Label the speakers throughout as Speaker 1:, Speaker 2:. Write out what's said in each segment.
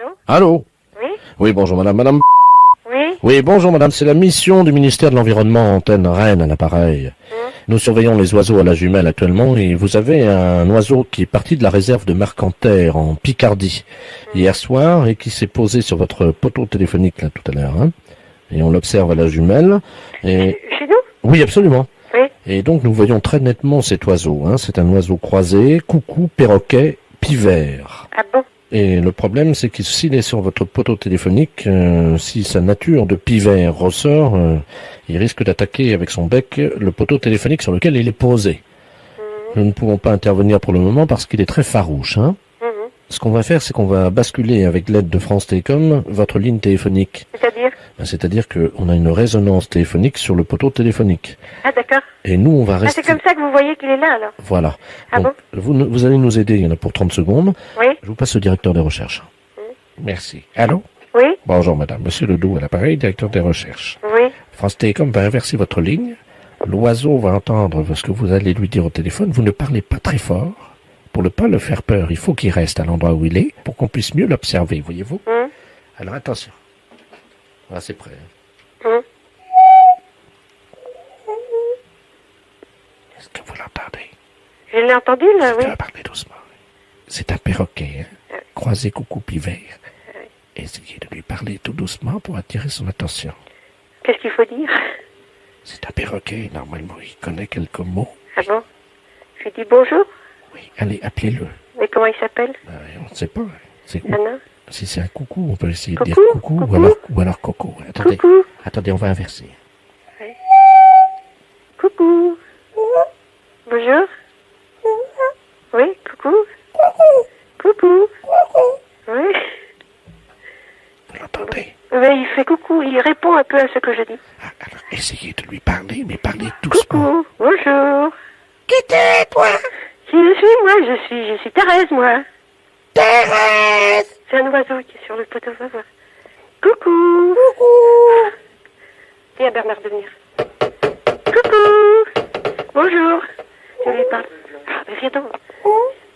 Speaker 1: Allô?
Speaker 2: Allô?
Speaker 1: Oui?
Speaker 2: Oui, bonjour madame. Madame.
Speaker 1: Oui?
Speaker 2: Oui, bonjour madame, c'est la mission du ministère de l'Environnement, antenne Rennes à l'appareil. Nous surveillons les oiseaux à la jumelle actuellement et vous avez un oiseau qui est parti de la réserve de Mercantaire en Picardie hier soir et qui s'est posé sur votre poteau téléphonique là tout à l'heure. Hein, et on l'observe à la jumelle. Et...
Speaker 1: Chez nous?
Speaker 2: Oui, absolument.
Speaker 1: Oui.
Speaker 2: Et donc nous voyons très nettement cet oiseau. Hein. C'est un oiseau croisé, coucou, perroquet, pivert.
Speaker 1: Ah bon?
Speaker 2: Et le problème, c'est que s'il est sur votre poteau téléphonique, si sa nature de pivert ressort, il risque d'attaquer avec son bec le poteau téléphonique sur lequel il est posé. Nous ne pouvons pas intervenir pour le moment parce qu'il est très farouche. Hein. Ce qu'on va faire, c'est qu'on va basculer avec l'aide de France Télécom votre ligne téléphonique.
Speaker 1: C'est-à-dire?
Speaker 2: C'est-à-dire qu'on a une résonance téléphonique sur le poteau téléphonique.
Speaker 1: Ah d'accord.
Speaker 2: Et nous, on va
Speaker 1: Ah,
Speaker 2: rester...
Speaker 1: c'est comme ça que vous voyez qu'il est là alors?
Speaker 2: Voilà.
Speaker 1: Ah
Speaker 2: Donc, vous allez nous aider, il y en a pour 30 secondes.
Speaker 1: Oui?
Speaker 2: Je vous passe au directeur des recherches. Merci. Allô?
Speaker 1: Oui?
Speaker 2: Bonjour madame, monsieur Ledoux à l'appareil, directeur des recherches.
Speaker 1: Oui?
Speaker 2: France Télécom va inverser votre ligne. L'oiseau va entendre ce que vous allez lui dire au téléphone. Vous ne parlez pas très fort. Pour ne pas le faire peur, il faut qu'il reste à l'endroit où il est pour qu'on puisse mieux l'observer, voyez-vous. Alors attention. Voilà, c'est prêt. Est-ce que vous l'entendez?
Speaker 1: Je l'ai entendu là, oui.
Speaker 2: Je vais parler doucement. C'est un perroquet, hein? Croisé coucou pivert. Essayez de lui parler tout doucement pour attirer son attention.
Speaker 1: Qu'est-ce qu'il faut dire?
Speaker 2: C'est un perroquet, normalement, il connaît quelques mots.
Speaker 1: Ah bon? Je lui dis bonjour?
Speaker 2: Oui, allez, appelez-le.
Speaker 1: Mais comment il s'appelle?
Speaker 2: On ne sait pas. C'est
Speaker 1: Ah non?
Speaker 2: Si c'est un coucou, on peut essayer de dire
Speaker 1: Coucou,
Speaker 2: coucou,
Speaker 1: coucou.
Speaker 2: ou alors coco. Attendez,
Speaker 1: Coucou.
Speaker 2: attendez, on va inverser.
Speaker 1: Coucou. Bonjour? Oui, coucou. Coucou. Oui.
Speaker 2: Vous l'entendez?
Speaker 1: Oui, il fait coucou, il répond un peu à ce que je dis.
Speaker 2: Ah, alors, essayez de lui parler, mais parlez doucement.
Speaker 1: Coucou, bonjour.
Speaker 3: Qui t'es, toi?
Speaker 1: Qui je suis, moi? Je suis Thérèse, moi.
Speaker 3: Thérèse!
Speaker 1: C'est un oiseau qui est sur le poteau, va voir. Coucou.
Speaker 3: Coucou!
Speaker 1: Dis à Bernard de venir. Coucou. Bonjour. Je lui parle. Ah, mais viens donc.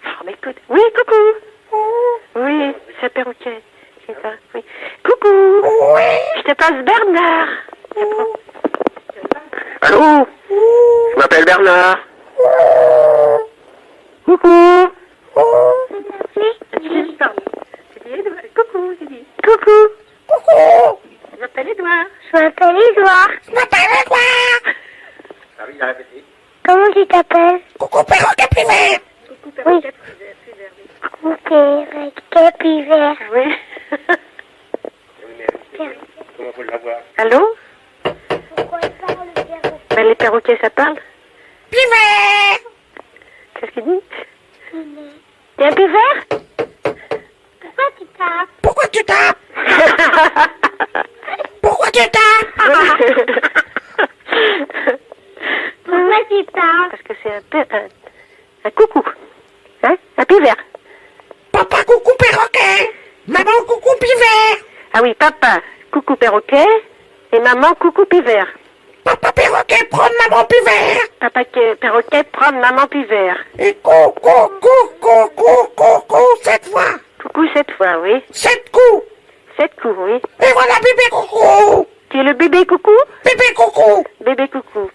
Speaker 1: Ah, mais écoute. Oui, coucou. Oui, c'est un perroquet. Je sais pas, oui. Coucou. Je te passe Bernard.
Speaker 4: Allô? Je m'appelle Bernard.
Speaker 1: Coucou. Coucou, j'ai dit. Coucou.
Speaker 3: Coucou!
Speaker 1: Je m'appelle Edouard.
Speaker 3: Je m'appelle Edouard. Je m'appelle Edouard.
Speaker 4: Ah oui, il a répété.
Speaker 3: Comment tu t'appelles? Coucou perroquet pivert.
Speaker 1: Coucou, perroquet,
Speaker 3: Coucou perroquet pivert.
Speaker 1: oui.
Speaker 4: Comment faut l'avoir?
Speaker 1: Allô?
Speaker 3: Pourquoi il parle le perroquet?
Speaker 1: Ben, les perroquets, ça parle?
Speaker 3: Pivert!
Speaker 1: Qu'est-ce qu'il dit? T'es un pivert?
Speaker 3: Pourquoi tu tapes? Pourquoi tu tapes? Pourquoi tu tapes? Pourquoi tu tapes?
Speaker 1: Parce que c'est un coucou. Hein? Un pivert.
Speaker 3: Papa coucou perroquet. Maman coucou pivert.
Speaker 1: Ah oui, papa, coucou perroquet, et maman, coucou pivert.
Speaker 3: Papa perroquet prendre maman pivert.
Speaker 1: Papa perroquet prendre maman pivert.
Speaker 3: Et coucou, cette fois.
Speaker 1: Coucou cette fois, oui.
Speaker 3: 7 coups.
Speaker 1: 7 coups, oui.
Speaker 3: Et voilà bébé coucou.
Speaker 1: Tu es le bébé coucou?
Speaker 3: Bébé coucou.
Speaker 1: Bébé coucou.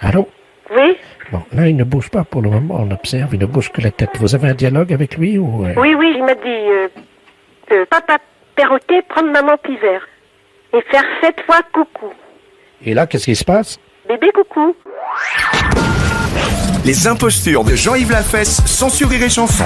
Speaker 2: Allô?
Speaker 1: Oui?
Speaker 2: Bon, là, il ne bouge pas pour le moment, on observe, il ne bouge que la tête. Vous avez un dialogue avec lui ou...
Speaker 1: Oui, il m'a dit, papa perroquet prendre maman pivert. Et faire 7 fois coucou.
Speaker 2: Et là, qu'est-ce qui se passe?
Speaker 1: Bébé coucou.
Speaker 5: Les impostures de Jean-Yves Lafesse, sans sur Rire et Chanson.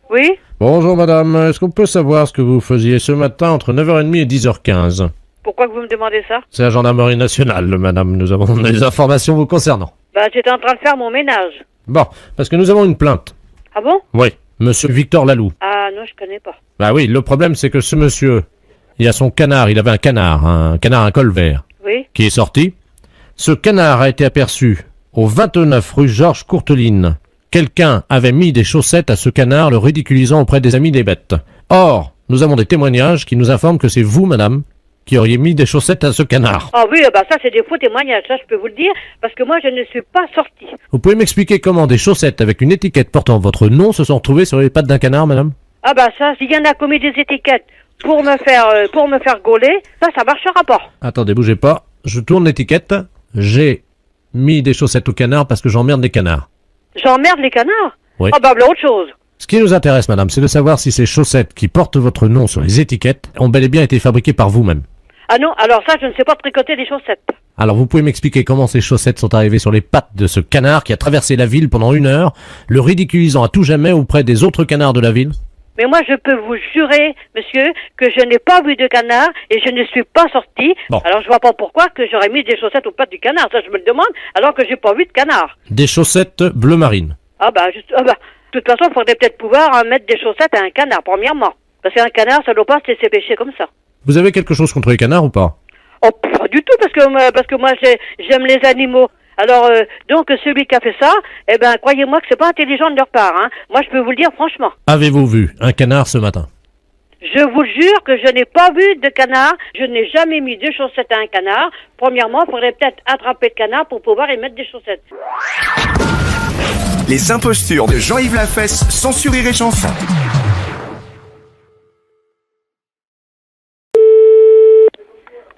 Speaker 1: Oui?
Speaker 2: Bonjour madame, est-ce qu'on peut savoir ce que vous faisiez ce matin entre 9h30 et 10h15?
Speaker 6: Pourquoi que vous me demandez ça?
Speaker 2: C'est la gendarmerie nationale, madame, nous avons des informations vous concernant.
Speaker 6: Bah, j'étais en train de faire mon ménage.
Speaker 2: Bon, parce que nous avons une plainte.
Speaker 6: Ah bon?
Speaker 2: Oui, monsieur Victor Laloux.
Speaker 6: Ah non, je connais pas.
Speaker 2: Bah oui, le problème c'est que ce monsieur, il a son canard, il avait un canard à col vert,
Speaker 6: Oui?
Speaker 2: qui est sorti. Ce canard a été aperçu au 29 rue Georges Courteline. Quelqu'un avait mis des chaussettes à ce canard, le ridiculisant auprès des amis des bêtes. Or, nous avons des témoignages qui nous informent que c'est vous, madame, qui auriez mis des chaussettes à ce canard.
Speaker 6: Ah oui, bah ça c'est des faux témoignages, ça je peux vous le dire, parce que moi je ne suis pas sortie.
Speaker 2: Vous pouvez m'expliquer comment des chaussettes avec une étiquette portant votre nom se sont retrouvées sur les pattes d'un canard, madame?
Speaker 6: Ah bah ça, s'il y en a commis des étiquettes pour me faire gauler, ça marchera pas.
Speaker 2: Attendez, bougez pas. Je tourne l'étiquette. J'ai mis des chaussettes au canard parce que j'emmerde les canards.
Speaker 6: J'emmerde les canards.
Speaker 2: Oui.
Speaker 6: Ah bah autre chose.
Speaker 2: Ce qui nous intéresse, madame, c'est de savoir si ces chaussettes qui portent votre nom sur les étiquettes ont bel et bien été fabriquées par vous-même.
Speaker 6: Ah non, alors ça je ne sais pas tricoter des chaussettes.
Speaker 2: Alors vous pouvez m'expliquer comment ces chaussettes sont arrivées sur les pattes de ce canard qui a traversé la ville pendant 1 heure, le ridiculisant à tout jamais auprès des autres canards de la ville?
Speaker 6: Mais moi je peux vous jurer, monsieur, que je n'ai pas vu de canard et je ne suis pas sortie.
Speaker 2: Bon.
Speaker 6: Alors je vois pas pourquoi que j'aurais mis des chaussettes aux pattes du canard, ça je me le demande, alors que j'ai pas vu de canard.
Speaker 2: Des chaussettes bleu marine.
Speaker 6: De toute façon, il faudrait peut-être pouvoir mettre des chaussettes à un canard, premièrement. Parce qu'un canard, ça doit pas se laisser pêcher comme ça.
Speaker 2: Vous avez quelque chose contre les canards ou pas?
Speaker 6: Oh, pas du tout, parce que moi, j'aime les animaux. Alors, donc, celui qui a fait ça, eh ben, croyez-moi que c'est pas intelligent de leur part, hein. Moi, je peux vous le dire franchement.
Speaker 2: Avez-vous vu un canard ce matin?
Speaker 6: Je vous jure que je n'ai pas vu de canard. Je n'ai jamais mis de chaussettes à un canard. Premièrement, il faudrait peut-être attraper le canard pour pouvoir y mettre des chaussettes.
Speaker 5: Les impostures de Jean-Yves Lafesse, sans Rire et Chanson.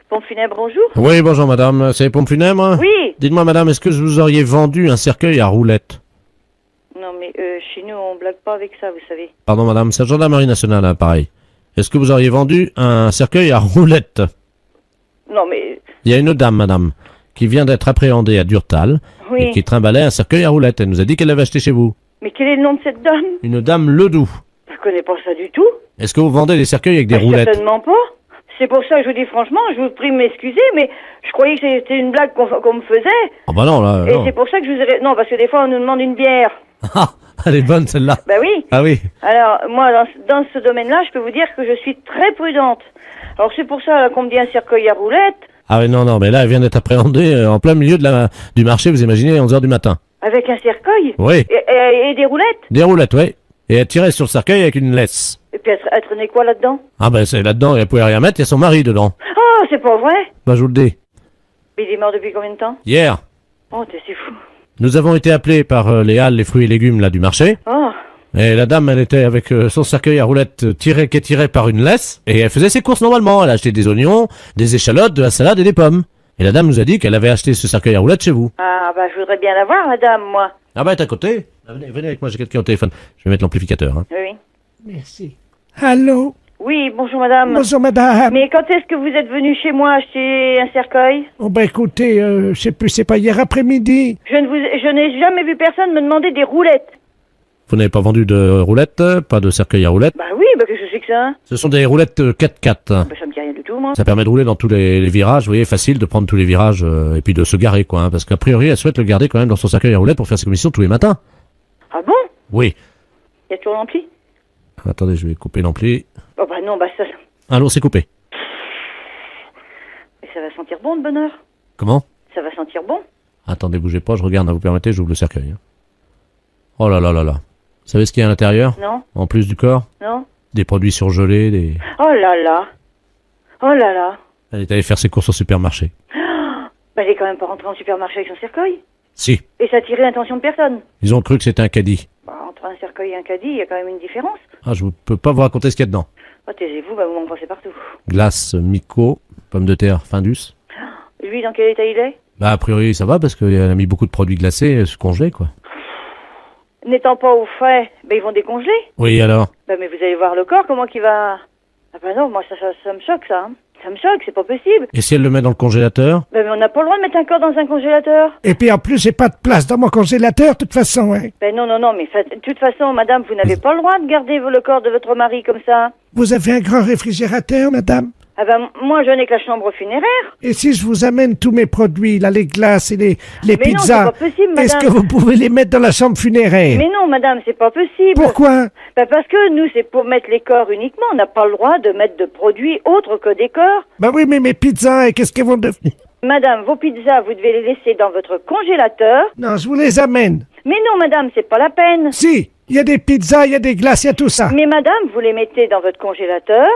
Speaker 6: Pompe funèbre, bonjour.
Speaker 2: Oui, bonjour madame, c'est les pompes funèbres?
Speaker 6: Oui.
Speaker 2: Dites-moi madame, est-ce que vous auriez vendu un cercueil à roulettes?
Speaker 6: Non, mais chez nous, on blague pas avec ça, vous savez.
Speaker 2: Pardon madame, c'est le gendarmerie nationale, hein, pareil. Est-ce que vous auriez vendu un cercueil à roulettes?
Speaker 6: Non, mais...
Speaker 2: Il y a une dame, madame, qui vient d'être appréhendée à Durtal
Speaker 6: Oui.
Speaker 2: et qui trimballait un cercueil à roulettes. Elle nous a dit qu'elle l'avait acheté chez vous.
Speaker 6: Mais quel est le nom de cette dame?
Speaker 2: Une dame Ledoux.
Speaker 6: Je connais pas ça du tout.
Speaker 2: Est-ce que vous vendez des cercueils avec des roulettes?
Speaker 6: Certainement pas. C'est pour ça que je vous dis franchement, je vous prie de m'excuser, mais je croyais que c'était une blague qu'on me faisait.
Speaker 2: Ah bah non, là,
Speaker 6: Et
Speaker 2: non.
Speaker 6: c'est pour ça que je vous ai... Non, parce que des fois, on nous demande une bière.
Speaker 2: Ah, elle est bonne celle-là.
Speaker 6: Bah oui.
Speaker 2: Ah oui.
Speaker 6: Alors, moi, dans ce domaine-là, je peux vous dire que je suis très prudente. Alors, c'est pour ça qu'on me dit un cercueil à roulettes,
Speaker 2: Ah oui, non, mais là, elle vient d'être appréhendée en plein milieu du marché, vous imaginez, à 11h du matin.
Speaker 6: avec un cercueil.
Speaker 2: Oui,
Speaker 6: Et des roulettes.
Speaker 2: des roulettes, oui. Et elle tirait sur le cercueil avec une laisse.
Speaker 6: Et puis, elle traînait quoi là-dedans?
Speaker 2: Ah ben, c'est là-dedans, elle pouvait rien mettre, il y a son mari dedans.
Speaker 6: Oh, c'est pas vrai.
Speaker 2: Bah, je vous le dis.
Speaker 6: Mais il est mort depuis combien de temps?
Speaker 2: Hier,
Speaker 6: Oh, c'est fou.
Speaker 2: nous avons été appelés par les halles, les fruits et légumes, là, du marché.
Speaker 6: Oh.
Speaker 2: Et la dame, elle était avec son cercueil à roulettes qui est tiré par une laisse. Et elle faisait ses courses normalement. Elle a acheté des oignons, des échalotes, de la salade et des pommes. Et la dame nous a dit qu'elle avait acheté ce cercueil à roulettes chez vous.
Speaker 6: Ah, bah, je voudrais bien la voir, madame, moi.
Speaker 2: Ah bah, elle est à côté. Ah, venez avec moi, j'ai quelqu'un au téléphone. Je vais mettre l'amplificateur. Hein.
Speaker 6: Oui.
Speaker 7: Merci. Allô?
Speaker 6: Oui, bonjour, madame.
Speaker 7: Bonjour, madame.
Speaker 6: Mais quand est-ce que vous êtes venu chez moi acheter un cercueil?
Speaker 7: Oh, ben écoutez, je sais plus, c'est pas hier après-midi.
Speaker 6: Je n'ai jamais vu personne me demander des roulettes.
Speaker 2: Vous n'avez pas vendu de roulettes, pas de cercueil à roulettes.
Speaker 6: Bah oui, bah qu'est-ce que c'est que ça?
Speaker 2: Ce sont des roulettes 4x4.
Speaker 6: Bah ça me dit rien du tout, moi.
Speaker 2: Ça permet de rouler dans tous les virages. Vous voyez, facile de prendre tous les virages et puis de se garer, quoi. Hein, parce qu'a priori, elle souhaite le garder quand même dans son cercueil à roulettes pour faire ses commissions tous les matins.
Speaker 6: Ah bon?
Speaker 2: Oui.
Speaker 6: Y a toujours l'ampli?
Speaker 2: Attendez, je vais couper l'ampli.
Speaker 6: Oh bah non, bah ça...
Speaker 2: Allô, c'est coupé.
Speaker 6: Mais ça va sentir bon, de bonheur.
Speaker 2: Comment?
Speaker 6: Ça va sentir bon.
Speaker 2: Attendez, bougez pas, je regarde, hein, vous permettez, j'ouvre le cercueil. Hein. Oh là là là là. Vous savez ce qu'il y a à l'intérieur?
Speaker 6: Non?
Speaker 2: En plus du corps?
Speaker 6: Non?
Speaker 2: Des produits surgelés, des...
Speaker 6: Oh là là. Oh là là.
Speaker 2: Elle est allée faire ses courses au supermarché.
Speaker 6: Bah elle est quand même pas rentrée en supermarché avec son cercueil.
Speaker 2: Si.
Speaker 6: Et ça a attiré l'attention de personne.
Speaker 2: Ils ont cru que c'était un caddie.
Speaker 6: Bah entre un cercueil et un caddie, il y a quand même une différence.
Speaker 2: Ah, je peux pas vous raconter ce qu'il y a dedans.
Speaker 6: Oh taisez-vous, bah vous m'en pensez partout.
Speaker 2: Glace, Mico, pommes de terre, Findus.
Speaker 6: Lui, dans quel état il est?
Speaker 2: Bah, a priori, ça va parce qu'elle a mis beaucoup de produits glacés, congelés, quoi.
Speaker 6: N'étant pas au frais, bah ils vont décongeler.
Speaker 2: Oui, alors?
Speaker 6: Bah mais vous allez voir le corps, comment qu'il va... Ah bah non, moi ça me choque ça. Hein. Ça me choque, c'est pas possible.
Speaker 2: Et si elle le met dans le congélateur?
Speaker 6: Bah mais on n'a pas le droit de mettre un corps dans un congélateur.
Speaker 7: Et puis en plus, j'ai pas de place dans mon congélateur, de toute façon, hein.
Speaker 6: Ben non, mais de toute façon, madame, vous n'avez pas le droit de garder le corps de votre mari comme ça.
Speaker 7: Vous avez un grand réfrigérateur, madame?
Speaker 6: Ah ben, moi, je n'ai que la chambre funéraire.
Speaker 7: Et si je vous amène tous mes produits, là, les glaces et les
Speaker 6: Mais non,
Speaker 7: pizzas,
Speaker 6: c'est pas possible,
Speaker 7: est-ce que
Speaker 6: madame.
Speaker 7: vous pouvez les mettre dans la chambre funéraire?
Speaker 6: Mais non, madame, c'est pas possible.
Speaker 7: Pourquoi?
Speaker 6: Ben parce que nous, c'est pour mettre les corps uniquement. On n'a pas le droit de mettre de produits autres que des corps.
Speaker 7: Bah oui, mais mes pizzas, qu'est-ce qu'elles vont devenir?
Speaker 6: Madame, vos pizzas, vous devez les laisser dans votre congélateur.
Speaker 7: Non, je vous les amène.
Speaker 6: Mais non, madame, c'est pas la peine.
Speaker 7: Si, il y a des pizzas, il y a des glaces, il y a tout ça.
Speaker 6: Mais madame, vous les mettez dans votre congélateur.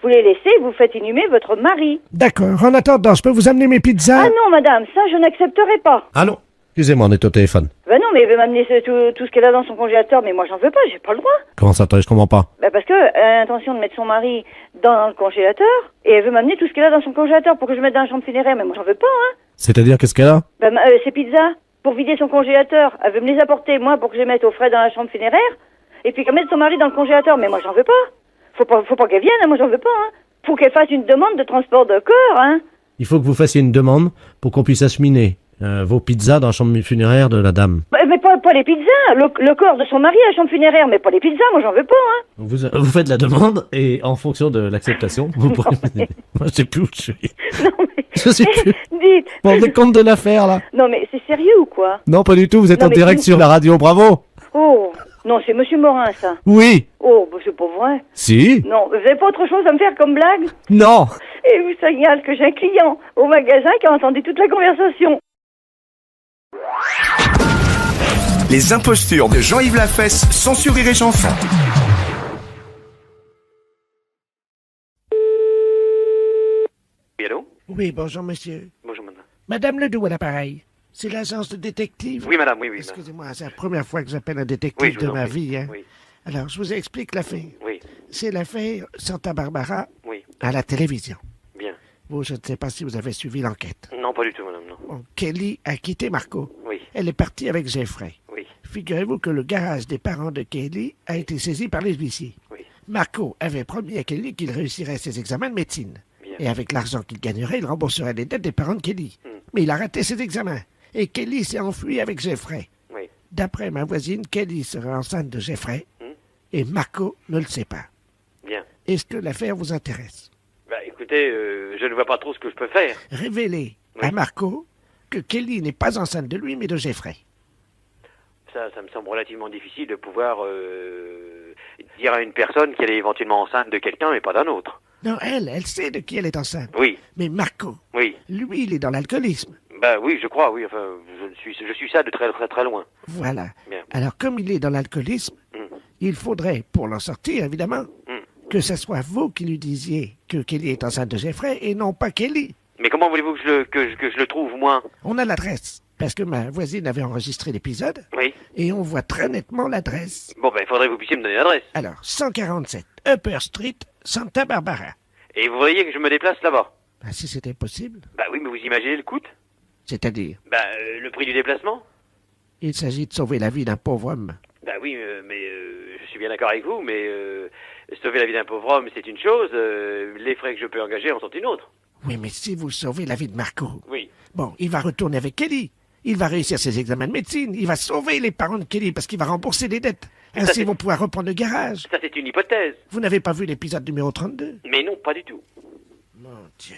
Speaker 6: Vous les laissez, vous faites inhumer votre mari.
Speaker 7: D'accord. En attendant, je peux vous amener mes pizzas?
Speaker 6: Ah non, madame, ça je n'accepterai pas.
Speaker 2: Allô? Excusez-moi, on est au téléphone.
Speaker 6: Ben non, mais il veut m'amener tout ce qu'elle a dans son congélateur, mais moi j'en veux pas, j'ai pas le droit.
Speaker 2: Comment ça, je comprends pas.
Speaker 6: Ben parce que elle a l'intention de mettre son mari dans le congélateur, et elle veut m'amener tout ce qu'elle a dans son congélateur pour que je mette dans la chambre funéraire, mais moi j'en veux pas, hein.
Speaker 2: C'est-à-dire, qu'est-ce qu'elle a?
Speaker 6: Ben ces pizzas, pour vider son congélateur, elle veut me les apporter, moi, pour que je les mette au frais dans la chambre funéraire, et puis qu'elle mette son mari dans le congélateur, mais moi j'en veux pas. Faut pas qu'elle vienne, hein, moi j'en veux pas, hein. Faut qu'elle fasse une demande de transport de corps, hein.
Speaker 2: Il faut que vous fassiez une demande pour qu'on puisse acheminer vos pizzas dans la chambre funéraire de la dame.
Speaker 6: Mais pas les pizzas, le corps de son mari à la chambre funéraire, mais pas les pizzas, moi j'en veux pas, hein.
Speaker 2: Vous faites la demande et en fonction de l'acceptation, vous pourrez... Moi, je sais plus où je suis.
Speaker 6: Non mais...
Speaker 2: Je sais plus.
Speaker 6: Dites...
Speaker 2: Vous vous rendez compte de l'affaire, là?
Speaker 6: Non mais c'est sérieux ou quoi?
Speaker 2: Non, pas du tout, vous êtes
Speaker 6: Non,
Speaker 2: en
Speaker 6: mais
Speaker 2: direct
Speaker 6: si-
Speaker 2: sur la radio, bravo.
Speaker 6: Oh, non, c'est Monsieur Morin, ça.
Speaker 2: Oui.
Speaker 6: Oh, bah, c'est pas vrai.
Speaker 2: Si.
Speaker 6: Non, vous avez pas autre chose à me faire comme blague?
Speaker 2: Non.
Speaker 6: Et vous signale que j'ai un client au magasin qui a entendu toute la conversation.
Speaker 5: Les impostures de Jean-Yves Lafesse, sans Rire et Chanson.
Speaker 4: Oui, allô?
Speaker 7: Oui, bonjour, monsieur.
Speaker 4: Bonjour, madame.
Speaker 7: Madame Ledoux à l'appareil. C'est l'agence de détective?
Speaker 4: Oui, madame, oui, oui. madame.
Speaker 7: Excusez-moi, c'est la première fois que j'appelle un
Speaker 4: Oui,
Speaker 7: détective
Speaker 4: je
Speaker 7: de
Speaker 4: vous en
Speaker 7: ma
Speaker 4: prie.
Speaker 7: vie, hein.
Speaker 4: Oui,
Speaker 7: Alors, je vous explique l'affaire.
Speaker 4: oui,
Speaker 7: C'est l'affaire Santa Barbara
Speaker 4: oui.
Speaker 7: à la télévision.
Speaker 4: Bien.
Speaker 7: Vous, je ne sais pas si vous avez suivi l'enquête.
Speaker 4: Non, pas du tout, madame, non.
Speaker 7: Bon, Kelly a quitté Marco.
Speaker 4: Oui,
Speaker 7: Elle est partie avec Jeffrey.
Speaker 4: oui,
Speaker 7: Figurez-vous que le garage des parents de Kelly a été saisi par les huissiers.
Speaker 4: oui.
Speaker 7: Marco avait promis à Kelly qu'il réussirait ses examens de médecine.
Speaker 4: Bien.
Speaker 7: Et avec l'argent qu'il gagnerait, il rembourserait les dettes des parents de Kelly.
Speaker 4: Hmm.
Speaker 7: Mais il a raté ses examens. Et Kelly s'est enfui avec Jeffrey.
Speaker 4: Oui.
Speaker 7: D'après ma voisine, Kelly serait enceinte de Jeffrey.
Speaker 4: Hmm.
Speaker 7: Et Marco ne le sait pas.
Speaker 4: Bien.
Speaker 7: Est-ce que l'affaire vous intéresse?
Speaker 4: Bah, écoutez, je ne vois pas trop ce que je peux faire.
Speaker 7: Révélez
Speaker 4: Oui.
Speaker 7: à Marco que Kelly n'est pas enceinte de lui, mais de Jeffrey.
Speaker 4: Ça me semble relativement difficile de pouvoir dire à une personne qu'elle est éventuellement enceinte de quelqu'un, mais pas d'un autre.
Speaker 7: Non, elle sait de qui elle est enceinte.
Speaker 4: Oui,
Speaker 7: Mais Marco,
Speaker 4: oui.
Speaker 7: lui, il est dans l'alcoolisme.
Speaker 4: Bah oui, je crois, oui. Enfin, je suis ça de très très très loin.
Speaker 7: Voilà.
Speaker 4: Bien.
Speaker 7: Alors, comme il est dans l'alcoolisme,
Speaker 4: Hmm.
Speaker 7: il faudrait, pour l'en sortir, évidemment,
Speaker 4: Hmm.
Speaker 7: que ce soit vous qui lui disiez que Kelly est enceinte de Jeffrey et non pas Kelly.
Speaker 4: Mais comment voulez-vous que je le trouve, moi?
Speaker 7: On a l'adresse, parce que ma voisine avait enregistré l'épisode,
Speaker 4: Oui.
Speaker 7: et on voit très nettement l'adresse.
Speaker 4: Bon, ben, il faudrait que vous puissiez me donner l'adresse.
Speaker 7: Alors, 147 Upper Street, Santa Barbara.
Speaker 4: Et vous voyez que je me déplace là-bas.
Speaker 7: Ah, si c'était possible,
Speaker 4: Bah oui, mais vous imaginez le coût?
Speaker 7: c'est-à-dire,
Speaker 4: Bah, le prix du déplacement?
Speaker 7: il s'agit de sauver la vie d'un pauvre homme.
Speaker 4: Bah oui, mais je suis bien d'accord avec vous, mais sauver la vie d'un pauvre homme, c'est une chose, les frais que je peux engager en sont une autre.
Speaker 7: Oui, mais si vous sauvez la vie de Marco,
Speaker 4: Oui.
Speaker 7: bon, il va retourner avec Kelly. Il va réussir ses examens de médecine. Il va sauver les parents de Kelly parce qu'il va rembourser les dettes. Ainsi,
Speaker 4: c'est-
Speaker 7: ils vont pouvoir reprendre le garage.
Speaker 4: Ça, c'est une hypothèse.
Speaker 7: Vous n'avez pas vu l'épisode numéro 32?
Speaker 4: Mais non, pas du tout.
Speaker 7: Mon Dieu.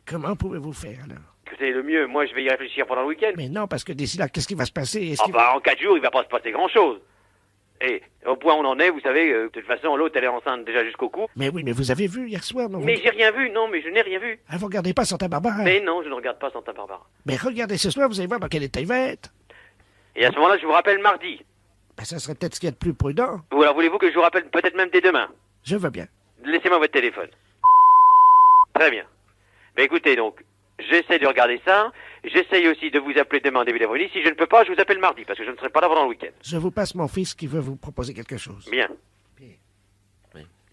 Speaker 7: Comment pouvez-vous faire, alors?
Speaker 4: C'est le mieux. Moi, je vais y réfléchir pendant le week-end.
Speaker 7: Mais non, parce que d'ici là, qu'est-ce qui va se passer? Est-ce qu'il-
Speaker 4: Enfin, en 4 jours, il va pas se passer grand-chose. Et au point où on en est, vous savez, de toute façon, l'autre, elle est enceinte déjà jusqu'au cou.
Speaker 7: Mais oui, mais vous avez vu hier soir, non?
Speaker 4: Mais j'ai rien vu, non, mais je n'ai rien vu.
Speaker 7: Ah, vous regardez pas Santa Barbara?
Speaker 4: Mais non, je ne regarde pas Santa Barbara.
Speaker 7: Mais regardez ce soir, vous allez voir dans quel état il va être.
Speaker 4: Et à ce moment-là, je vous rappelle mardi.
Speaker 7: Ben, ça serait peut-être ce qu'il y a de plus prudent.
Speaker 4: Ou alors voulez-vous que je vous rappelle peut-être même dès demain?
Speaker 7: Je veux bien.
Speaker 4: Laissez-moi votre téléphone. Très bien. Ben écoutez, donc, j'essaie de regarder ça. J'essaye aussi de vous appeler demain en début d'après-midi. Si je ne peux pas, je vous appelle mardi, parce que je ne serai pas là pendant le week-end.
Speaker 7: Je vous passe mon fils qui veut vous proposer quelque chose.
Speaker 4: Bien.
Speaker 2: Oui.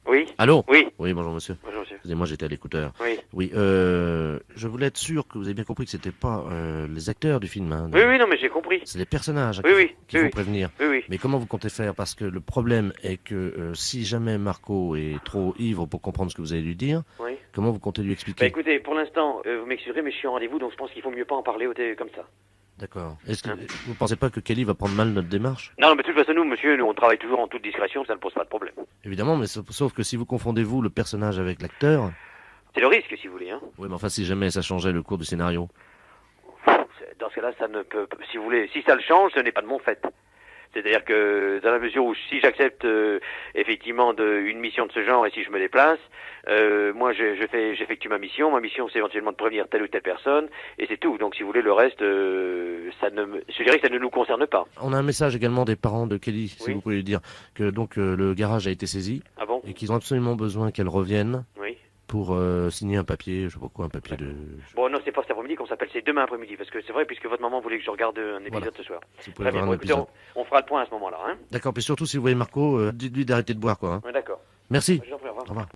Speaker 4: Oui?
Speaker 2: Allô?
Speaker 4: Oui.
Speaker 2: Oui, bonjour monsieur.
Speaker 4: Bonjour, monsieur.
Speaker 2: Excusez-moi, j'étais à l'écouteur.
Speaker 4: Oui.
Speaker 2: Oui, je voulais être sûr que vous avez bien compris que c'était pas les acteurs du film. Hein,
Speaker 4: Oui, oui, non, mais j'ai compris.
Speaker 2: C'est les personnages
Speaker 4: Oui, oui,
Speaker 2: qu'il
Speaker 4: oui,
Speaker 2: faut
Speaker 4: oui.
Speaker 2: prévenir.
Speaker 4: Oui, oui.
Speaker 2: Mais comment vous comptez faire? Parce que le problème est que si jamais Marco est trop ivre pour comprendre ce que vous allez lui dire,
Speaker 4: Oui.
Speaker 2: comment vous comptez lui
Speaker 4: Bah
Speaker 2: expliquer?
Speaker 4: écoutez, pour l'instant, vous m'excuserez, mais je suis en rendez-vous, donc je pense qu'il faut mieux pas en parler au télé comme ça.
Speaker 2: D'accord. Est-ce que vous pensez pas que Kelly va prendre mal notre démarche?
Speaker 4: Non, non, mais de toute façon, nous, monsieur, nous, on travaille toujours en toute discrétion, ça ne pose pas de problème.
Speaker 2: Évidemment, mais sauf que si vous confondez vous le personnage avec l'acteur,
Speaker 4: C'est le risque, si vous voulez, hein.
Speaker 2: oui, mais enfin si jamais ça changeait le cours du scénario.
Speaker 4: Dans ce cas-là, ça ne peut, si vous voulez, si ça le change, ce n'est pas de mon fait. C'est-à-dire que dans la mesure où si j'accepte effectivement une mission de ce genre et si je me déplace, moi j'effectue ma mission. Ma mission c'est éventuellement de prévenir telle ou telle personne et c'est tout. Donc si vous voulez le reste, je dirais que ça ne nous concerne pas.
Speaker 2: On a un message également des parents de Kelly, si
Speaker 4: Oui.
Speaker 2: vous pouvez lui dire que donc le garage a été saisi
Speaker 4: Ah bon?
Speaker 2: et qu'ils ont absolument besoin qu'elle revienne
Speaker 4: Oui.
Speaker 2: pour signer un papier, je sais pas quoi, un papier de...
Speaker 4: Bon, non, c'est pas cet après-midi qu'on s'appelle, c'est demain après-midi, parce que c'est vrai, puisque votre maman voulait que je regarde un épisode
Speaker 2: Voilà.
Speaker 4: ce soir.
Speaker 2: Si vous pouvez
Speaker 4: Très bien,
Speaker 2: voir
Speaker 4: bon,
Speaker 2: un
Speaker 4: écoutez,
Speaker 2: épisode.
Speaker 4: on fera le point à ce moment-là, hein.
Speaker 2: D'accord, puis surtout si vous voyez Marco, dites-lui d'arrêter de boire, quoi. Hein.
Speaker 4: Ouais, d'accord.
Speaker 2: Merci.
Speaker 4: Je vous en prie, au revoir.
Speaker 2: Au revoir.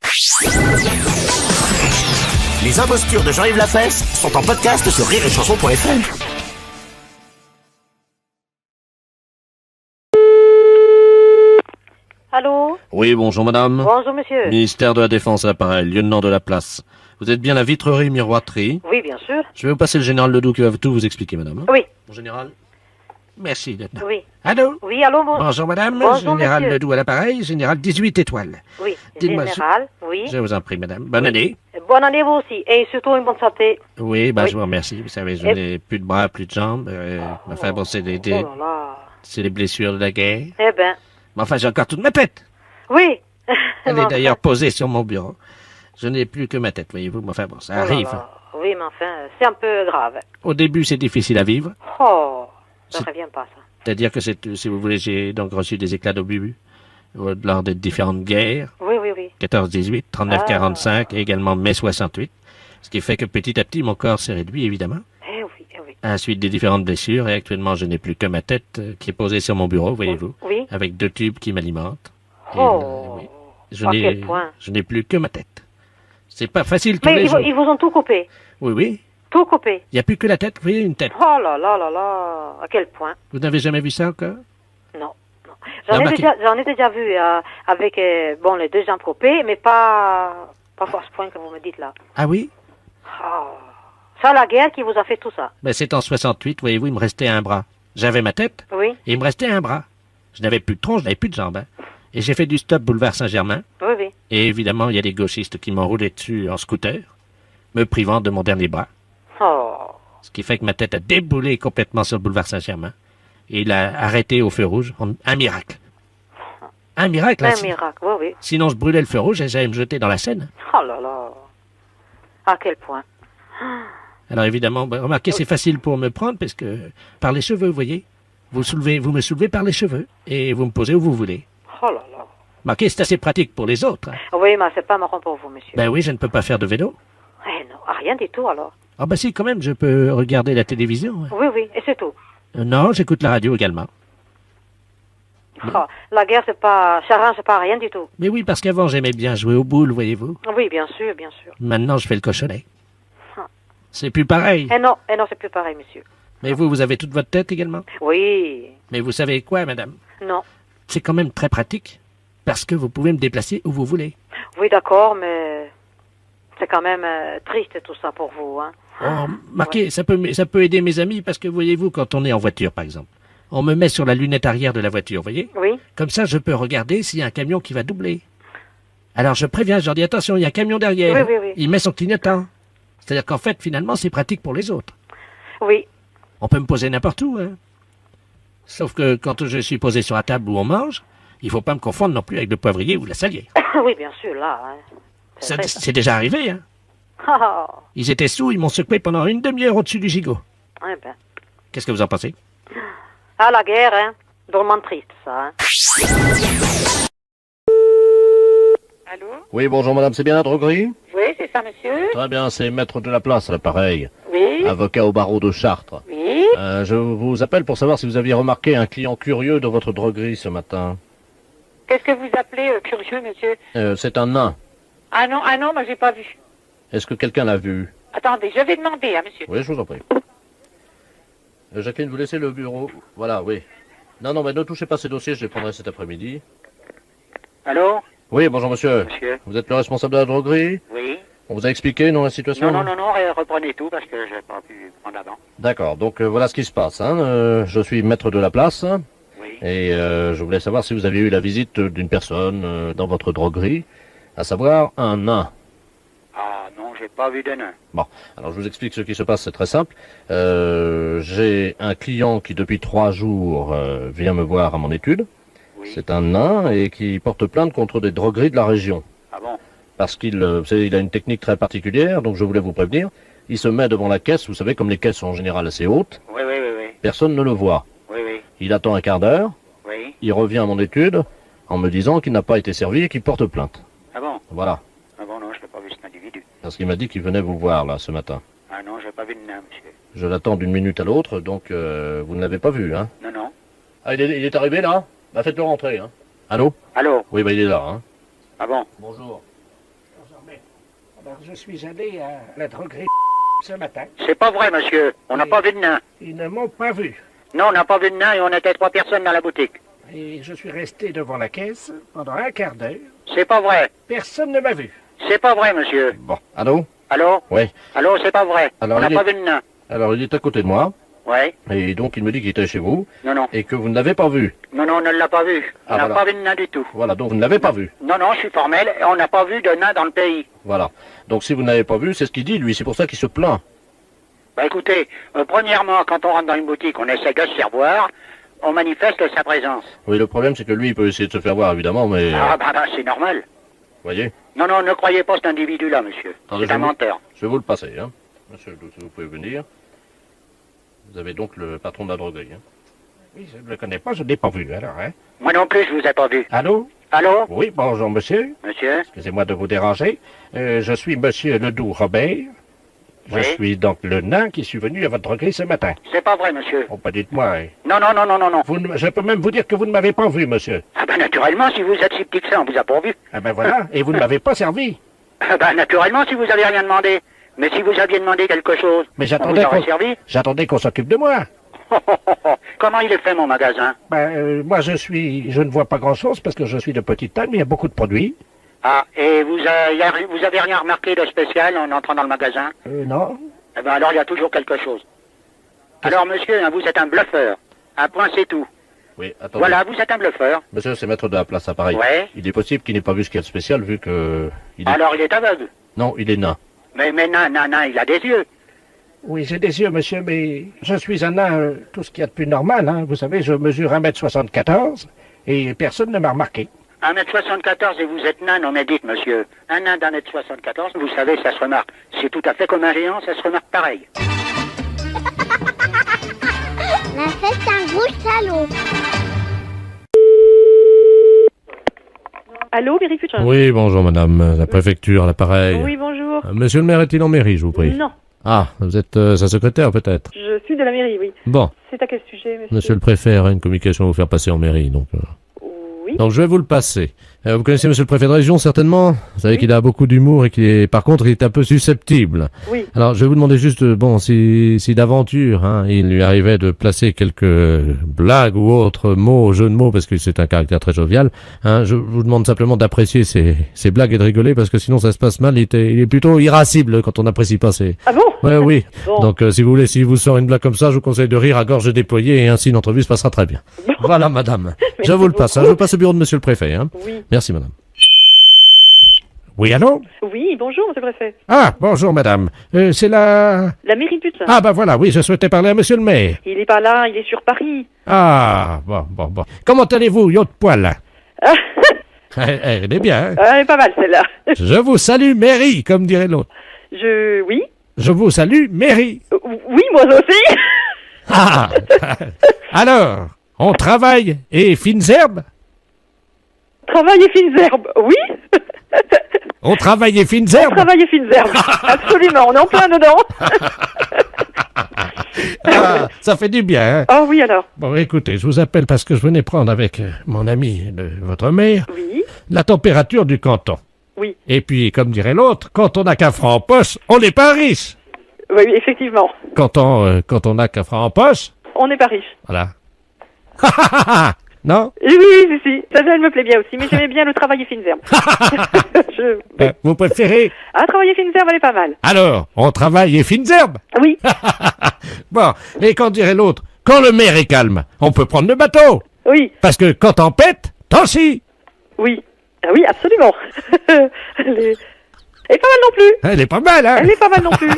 Speaker 5: Les impostures de Jean-Yves Lafesse sont en podcast sur rireetchanson.fr.
Speaker 1: Allô?
Speaker 2: Oui, bonjour madame.
Speaker 1: Bonjour, monsieur.
Speaker 2: Ministère de la Défense à l'appareil, lieutenant de la place. Vous êtes bien la vitrerie miroiterie.
Speaker 1: Oui, bien sûr.
Speaker 2: Je vais vous passer le général Ledoux qui va tout vous expliquer, madame. hein.
Speaker 1: Oui,
Speaker 2: Mon général. Merci, lieutenant.
Speaker 1: oui.
Speaker 2: Allô?
Speaker 1: Oui, allô,
Speaker 2: Bonjour madame,
Speaker 1: Bonjour,
Speaker 2: général
Speaker 1: monsieur.
Speaker 2: Ledoux à l'appareil, général 18 étoiles.
Speaker 1: Oui,
Speaker 2: Dites-moi,
Speaker 1: général, oui.
Speaker 2: Je vous en prie, madame. Bonne année.
Speaker 1: Bonne année, vous aussi. Et surtout une bonne santé.
Speaker 2: Oui,
Speaker 1: Oui.
Speaker 2: je vous remercie. Vous savez, je
Speaker 1: Et-
Speaker 2: n'ai plus de bras, plus de jambes. Enfin, bon, c'est
Speaker 1: Oh là là.
Speaker 2: c'est les blessures de la guerre.
Speaker 1: Eh ben,
Speaker 2: Mais enfin, j'ai encore toute ma tête.
Speaker 1: oui.
Speaker 2: Elle
Speaker 1: Mais
Speaker 2: est
Speaker 1: enfin,
Speaker 2: d'ailleurs posée sur mon bureau. Je n'ai plus que ma tête, voyez-vous. Mais enfin, bon, ça
Speaker 1: oh là
Speaker 2: arrive.
Speaker 1: là. Oui, mais enfin, c'est un peu grave.
Speaker 2: Au début, c'est difficile à vivre.
Speaker 1: Oh, ça
Speaker 2: C'est-
Speaker 1: ne revient pas, ça.
Speaker 2: C'est-à-dire que si vous voulez, j'ai donc reçu des éclats d'obus lors des différentes guerres.
Speaker 1: Oui, oui, oui.
Speaker 2: 14-18, 39-45 et également mai 68. Ce qui fait que petit à petit, mon corps s'est réduit, évidemment,
Speaker 1: Eh oui, eh oui.
Speaker 2: à la suite des différentes blessures. Et actuellement, je n'ai plus que ma tête qui est posée sur mon bureau, voyez-vous,
Speaker 1: Oui.
Speaker 2: avec 2 tubes qui m'alimentent. Et
Speaker 1: Oh.
Speaker 2: là, oui,
Speaker 1: À quel point?
Speaker 2: je n'ai plus que ma tête. C'est pas facile tous
Speaker 1: Mais
Speaker 2: les
Speaker 1: ils,
Speaker 2: jours.
Speaker 1: ils vous ont tout coupé.
Speaker 2: Oui, oui.
Speaker 1: Tout coupé.
Speaker 2: Il n'y a plus que la tête, vous voyez, une tête.
Speaker 1: Oh là là là là. À quel point?
Speaker 2: Vous n'avez jamais vu ça encore?
Speaker 1: Non. Non. J'en ai,
Speaker 2: Remarquez.
Speaker 1: j'en ai déjà vu avec bon, les deux jambes coupées, mais pas à ce point que vous me dites là.
Speaker 2: Ah oui?
Speaker 1: Oh. C'est la guerre qui vous a fait tout ça.
Speaker 2: Ben, c'est en 68, voyez-vous, il me restait un bras. J'avais ma tête,
Speaker 1: Oui,
Speaker 2: et il me restait un bras. Je n'avais plus de tronc, je n'avais plus de jambes. hein. Et j'ai fait du stop boulevard Saint-Germain.
Speaker 1: oui, oui.
Speaker 2: Et évidemment, il y a des gauchistes qui m'ont roulé dessus en scooter, me privant de mon dernier bras.
Speaker 1: Oh.
Speaker 2: Ce qui fait que ma tête a déboulé complètement sur le boulevard Saint-Germain. Et il a arrêté au feu rouge. Un miracle. Un miracle, hein,
Speaker 1: Un miracle, oui, oui.
Speaker 2: Sinon, je brûlais le feu rouge et j'allais me jeter dans la Seine.
Speaker 1: Oh là là. À quel point?
Speaker 2: Alors évidemment, remarquez, c'est facile pour me prendre parce que par les cheveux, vous voyez. Vous me soulevez par les cheveux et vous me posez où vous voulez.
Speaker 1: Oh là là.
Speaker 2: Remarquez, c'est assez pratique pour les autres. hein.
Speaker 1: Oui, mais c'est pas marrant pour vous, monsieur.
Speaker 2: Ben oui, je ne peux pas faire de vélo.
Speaker 1: Eh non, rien du tout alors.
Speaker 2: Ah ben si, quand même, je peux regarder la télévision. hein.
Speaker 1: Oui, oui, et c'est tout.
Speaker 2: Non, j'écoute la radio également.
Speaker 1: Oh, la guerre, c'est pas... Charin, c'est pas rien du tout.
Speaker 2: Mais oui, parce qu'avant, j'aimais bien jouer aux boules, voyez-vous.
Speaker 1: Oui, bien sûr, bien sûr.
Speaker 2: Maintenant, je fais le cochonnet.
Speaker 1: Ah.
Speaker 2: C'est plus pareil.
Speaker 1: Eh non, c'est plus pareil, monsieur.
Speaker 2: Mais vous avez toute votre tête également.
Speaker 1: Oui.
Speaker 2: Mais vous savez quoi, madame?
Speaker 1: Non.
Speaker 2: C'est quand même très pratique. Parce que vous pouvez me déplacer où vous voulez.
Speaker 1: Oui, d'accord, mais... C'est quand même triste tout ça pour vous, hein.
Speaker 2: Oh, marquez, ça peut aider mes amis parce que voyez-vous, quand on est en voiture, par exemple, on me met sur la lunette arrière de la voiture, voyez?
Speaker 1: Oui.
Speaker 2: Comme ça, je peux regarder s'il y a un camion qui va doubler. Alors, je préviens, je leur dis, attention, il y a un camion derrière.
Speaker 1: Oui, oui, oui.
Speaker 2: Il met son clignotant. C'est-à-dire qu'en fait, finalement, c'est pratique pour les autres.
Speaker 1: Oui.
Speaker 2: On peut me poser n'importe où, hein. Sauf que quand je suis posé sur la table où on mange, il faut pas me confondre non plus avec le poivrier ou la salière.
Speaker 1: Oui, bien sûr, là, hein. C'est vrai, ça.
Speaker 2: C'est déjà arrivé, hein.
Speaker 1: Ah,
Speaker 2: Ils étaient sous, ils m'ont secoué pendant une demi-heure au-dessus du gigot.
Speaker 1: eh ben.
Speaker 2: Qu'est-ce que vous en pensez?
Speaker 1: Ah, la guerre, hein. Drôlement triste, ça, hein. Allô?
Speaker 2: Oui, bonjour madame, c'est bien la droguerie?
Speaker 1: Oui, c'est ça, monsieur?
Speaker 2: Très bien, c'est maître de la place, à l'appareil.
Speaker 1: Oui.
Speaker 2: Avocat au barreau de Chartres.
Speaker 1: Oui.
Speaker 2: Je vous appelle pour savoir si vous aviez remarqué un client curieux dans votre droguerie ce matin.
Speaker 1: Qu'est-ce que vous appelez curieux, monsieur?
Speaker 2: C'est un nain.
Speaker 1: Ah non, moi j'ai pas vu.
Speaker 2: Est-ce que quelqu'un l'a vu?
Speaker 1: Attendez, je vais demander, hein, monsieur.
Speaker 2: Oui, je vous en prie. Jacqueline, vous laissez le bureau. Voilà, oui. Non, mais ne touchez pas ces dossiers, je les prendrai cet après-midi.
Speaker 8: Allô?
Speaker 2: Oui, bonjour monsieur.
Speaker 8: Monsieur?
Speaker 2: Vous êtes le responsable de la droguerie?
Speaker 8: Oui?
Speaker 2: On vous a expliqué, non, la situation?
Speaker 8: Non, reprenez tout parce que j'ai pas pu prendre avant.
Speaker 2: D'accord, donc voilà ce qui se passe. Hein. Je suis maître de la place
Speaker 8: Oui?
Speaker 2: et je voulais savoir si vous aviez eu la visite d'une personne dans votre droguerie, à savoir un nain.
Speaker 8: Ah non, j'ai pas vu de nain.
Speaker 2: Bon, alors je vous explique ce qui se passe, c'est très simple. J'ai un client qui depuis 3 jours vient me voir à mon étude.
Speaker 8: Oui?
Speaker 2: C'est un nain et qui porte plainte contre des drogueries de la région.
Speaker 8: Ah bon?
Speaker 2: Parce qu'il vous savez, il a une technique très particulière, donc je voulais vous prévenir. Il se met devant la caisse, vous savez, comme les caisses sont en général assez hautes,
Speaker 8: Oui.
Speaker 2: personne ne le voit.
Speaker 8: Oui.
Speaker 2: Il attend un quart d'heure,
Speaker 8: Oui?
Speaker 2: il revient à mon étude en me disant qu'il n'a pas été servi et qu'il porte plainte.
Speaker 8: Ah bon?
Speaker 2: Voilà.
Speaker 8: Ah bon, non, je n'ai pas vu cet individu.
Speaker 2: Parce qu'il m'a dit qu'il venait vous voir, là, ce matin.
Speaker 8: Ah non, j'ai pas vu de nain, monsieur.
Speaker 2: Je l'attends d'une minute à l'autre, donc vous ne l'avez pas vu, hein?
Speaker 8: Non, non.
Speaker 2: Ah, il est arrivé, là? Bah, faites-le rentrer, hein. Allô?
Speaker 8: Allô?
Speaker 2: Oui, bah, il est là, hein.
Speaker 8: Ah bon?
Speaker 2: Bonjour.
Speaker 7: Alors, je suis allé à la droguerie ce matin.
Speaker 8: C'est pas vrai, monsieur. On n'a pas vu de nain.
Speaker 7: Ils ne m'ont pas vu.
Speaker 8: Non, on n'a pas vu de nain et on était 3 personnes dans la boutique.
Speaker 7: Et je suis resté devant la caisse pendant un quart d'heure.
Speaker 8: C'est pas vrai.
Speaker 7: Personne ne m'a vu.
Speaker 8: C'est pas vrai, monsieur.
Speaker 2: Bon. Allô?
Speaker 8: Allô?
Speaker 2: Oui.
Speaker 8: Allô, c'est pas vrai.
Speaker 2: Alors,
Speaker 8: on n'a
Speaker 2: il
Speaker 8: pas
Speaker 2: est-
Speaker 8: vu de nain.
Speaker 2: Alors, il est à côté de moi,
Speaker 8: Ouais.
Speaker 2: et donc il me dit qu'il était chez vous,
Speaker 8: Non, non.
Speaker 2: et que vous ne l'avez pas vu.
Speaker 8: Non, non, on ne l'a pas vu. On
Speaker 2: Ah,
Speaker 8: n'a
Speaker 2: voilà.
Speaker 8: pas vu de nain du tout.
Speaker 2: Voilà, donc vous ne l'avez pas vu.
Speaker 8: Non, non, je suis formel et on n'a pas vu de nain dans le pays.
Speaker 2: Voilà. Donc si vous ne l'avez pas vu, c'est ce qu'il dit, lui, c'est pour ça qu'il se plaint.
Speaker 8: Bah écoutez, premièrement, quand on rentre dans une boutique, on essaie de se faire voir, on manifeste sa présence.
Speaker 2: Oui, le problème, c'est que lui, il peut essayer de se faire voir, évidemment, mais...
Speaker 8: Ah bah c'est normal.
Speaker 2: Vous voyez?
Speaker 8: Non, non, ne croyez pas cet individu-là, monsieur.
Speaker 2: Attendez,
Speaker 8: C'est un
Speaker 2: je vous-
Speaker 8: menteur.
Speaker 2: Je vais vous le passer, hein. Monsieur le doute, vous pouvez venir. Vous avez donc le patron de la droguerie, hein.
Speaker 7: Oui, je ne le connais pas, je ne l'ai pas vu, alors, hein.
Speaker 8: Moi non plus, je vous ai pas vu.
Speaker 7: Allô?
Speaker 8: Allô?
Speaker 7: Oui, bonjour, monsieur.
Speaker 8: Monsieur?
Speaker 7: Excusez-moi de vous déranger. Je suis monsieur Ledoux Robert. Je
Speaker 8: Oui.
Speaker 7: suis donc le nain qui suis venu à votre droguerie ce matin.
Speaker 8: C'est pas vrai, monsieur.
Speaker 7: Oh, pas dites-moi, hein.
Speaker 8: Non, non, non, non, non, non.
Speaker 7: Je peux même vous dire que vous ne m'avez pas vu, monsieur.
Speaker 8: Ah bah naturellement, si vous êtes si petit que ça, on vous a pas vu.
Speaker 7: Ah ben voilà, et vous ne m'avez pas servi.
Speaker 8: Ah bah naturellement, si vous avez rien demandé. Mais si vous aviez demandé quelque chose,
Speaker 7: Mais
Speaker 8: on
Speaker 7: j'attendais
Speaker 8: vous aurait
Speaker 7: qu'on
Speaker 8: servi.
Speaker 7: j'attendais qu'on s'occupe de moi.
Speaker 8: Comment il est fait, mon magasin?
Speaker 7: Moi, je ne vois pas grand-chose parce que je suis de petite taille, mais il y a beaucoup de produits.
Speaker 8: Ah, et vous avez rien remarqué de spécial en entrant dans le magasin?
Speaker 7: Non.
Speaker 8: Eh ben alors, il y a toujours quelque chose. Alors, monsieur, hein, vous êtes un bluffeur. Un point, c'est tout.
Speaker 2: Oui, attendez.
Speaker 8: Voilà, vous êtes un bluffeur.
Speaker 2: Monsieur, c'est maître de la place, appareil.
Speaker 8: Ouais.
Speaker 2: Il est possible qu'il n'ait pas vu ce qu'il y a de spécial, vu que... Il est...
Speaker 8: Alors, il est aveugle.
Speaker 2: Non, il est nain.
Speaker 8: Mais nain, il a des yeux.
Speaker 7: Oui, j'ai des yeux, monsieur, mais je suis un nain, tout ce qu'il y a de plus normal, hein. Vous savez, je mesure 1m74 et personne ne m'a remarqué.
Speaker 8: 1m74 et vous êtes nain, non mais dites, monsieur. Un nain d'1m74, vous savez, ça se remarque. C'est tout à fait comme un géant, ça se remarque pareil.
Speaker 3: La fête, c'est un gros salaud.
Speaker 1: Allô, Mérifuge?
Speaker 2: Oui, bonjour madame, la préfecture, l'appareil.
Speaker 1: Oui, bonjour.
Speaker 2: Monsieur le maire est-il en mairie, je vous prie?
Speaker 1: Non,
Speaker 2: Ah, vous êtes sa secrétaire peut-être?
Speaker 1: je suis de la mairie, oui.
Speaker 2: Bon,
Speaker 1: C'est à quel sujet, monsieur?
Speaker 2: monsieur le préfet a une communication à vous faire passer en mairie, donc...
Speaker 1: Oui.
Speaker 2: Donc je vais vous le passer. Vous connaissez monsieur le préfet de région, certainement? Vous savez qu'il a beaucoup d'humour et qu'il est, par contre, il est un peu susceptible.
Speaker 1: Oui.
Speaker 2: Alors, je vais vous demander juste, bon, si d'aventure, hein, il lui arrivait de placer quelques blagues ou autres mots, jeux de mots, parce que c'est un caractère très jovial, hein, je vous demande simplement d'apprécier ces blagues et de rigoler, parce que sinon ça se passe mal, il est plutôt irascible quand on n'apprécie pas ses...
Speaker 1: Ah bon?
Speaker 2: Ouais, oui.
Speaker 1: Bon.
Speaker 2: Donc, si vous voulez, si vous sort une blague comme ça, je vous conseille de rire à gorge déployée, et ainsi l'entrevue se passera très bien. Voilà, madame. Je vous le passe, hein, je vous passe au bureau de monsieur le préfet, hein.
Speaker 1: Oui.
Speaker 2: Merci, madame.
Speaker 7: Oui, allô?
Speaker 1: Oui, bonjour, monsieur le préfet.
Speaker 7: Ah, bonjour, madame. C'est la...
Speaker 1: La mairie pute.
Speaker 7: Ah, bah voilà, oui, je souhaitais parler à monsieur le maire.
Speaker 1: Il est pas là, il est sur Paris.
Speaker 7: Ah, bon. Comment allez-vous, yacht poil?
Speaker 1: Ah,
Speaker 7: Elle est bien, hein?
Speaker 1: elle est pas mal, celle-là.
Speaker 7: Je vous salue, mairie, comme dirait l'autre.
Speaker 1: Oui.
Speaker 7: Je vous salue, mairie.
Speaker 1: Oui, moi aussi.
Speaker 7: Ah! Alors, on travaille et fines herbes?
Speaker 1: Travail et fines herbes, oui.
Speaker 7: On travaille et fines herbes?
Speaker 1: Travail et fines herbes, absolument, on est en plein dedans.
Speaker 7: Ah, ça fait du bien, hein?
Speaker 1: Oh oui, alors.
Speaker 7: Bon, écoutez, je vous appelle parce que je venais prendre avec mon ami, votre maire,
Speaker 1: Oui,
Speaker 7: la température du canton.
Speaker 1: oui,
Speaker 7: Et puis, comme dirait l'autre, quand on n'a qu'un franc en poche, on n'est pas riche.
Speaker 1: oui, effectivement.
Speaker 7: Quand on n'a qu'un franc en poche,
Speaker 1: On n'est pas riche.
Speaker 7: voilà. Non?
Speaker 1: Oui, ça elle me plaît bien aussi, mais j'aimais bien le travail et fines herbes.
Speaker 7: Vous préférez?
Speaker 1: Ah, travail et fines herbes, elle est pas mal.
Speaker 7: Alors, on travaille et fines herbes?
Speaker 1: Oui,
Speaker 7: Bon, et quand dirait l'autre, quand le maire est calme, on peut prendre le bateau.
Speaker 1: oui,
Speaker 7: Parce que quand on pète, t'en chie.
Speaker 1: oui. Ah oui, absolument. Elle est pas mal non plus.
Speaker 7: Elle est pas mal, hein?
Speaker 1: Elle est pas mal non plus.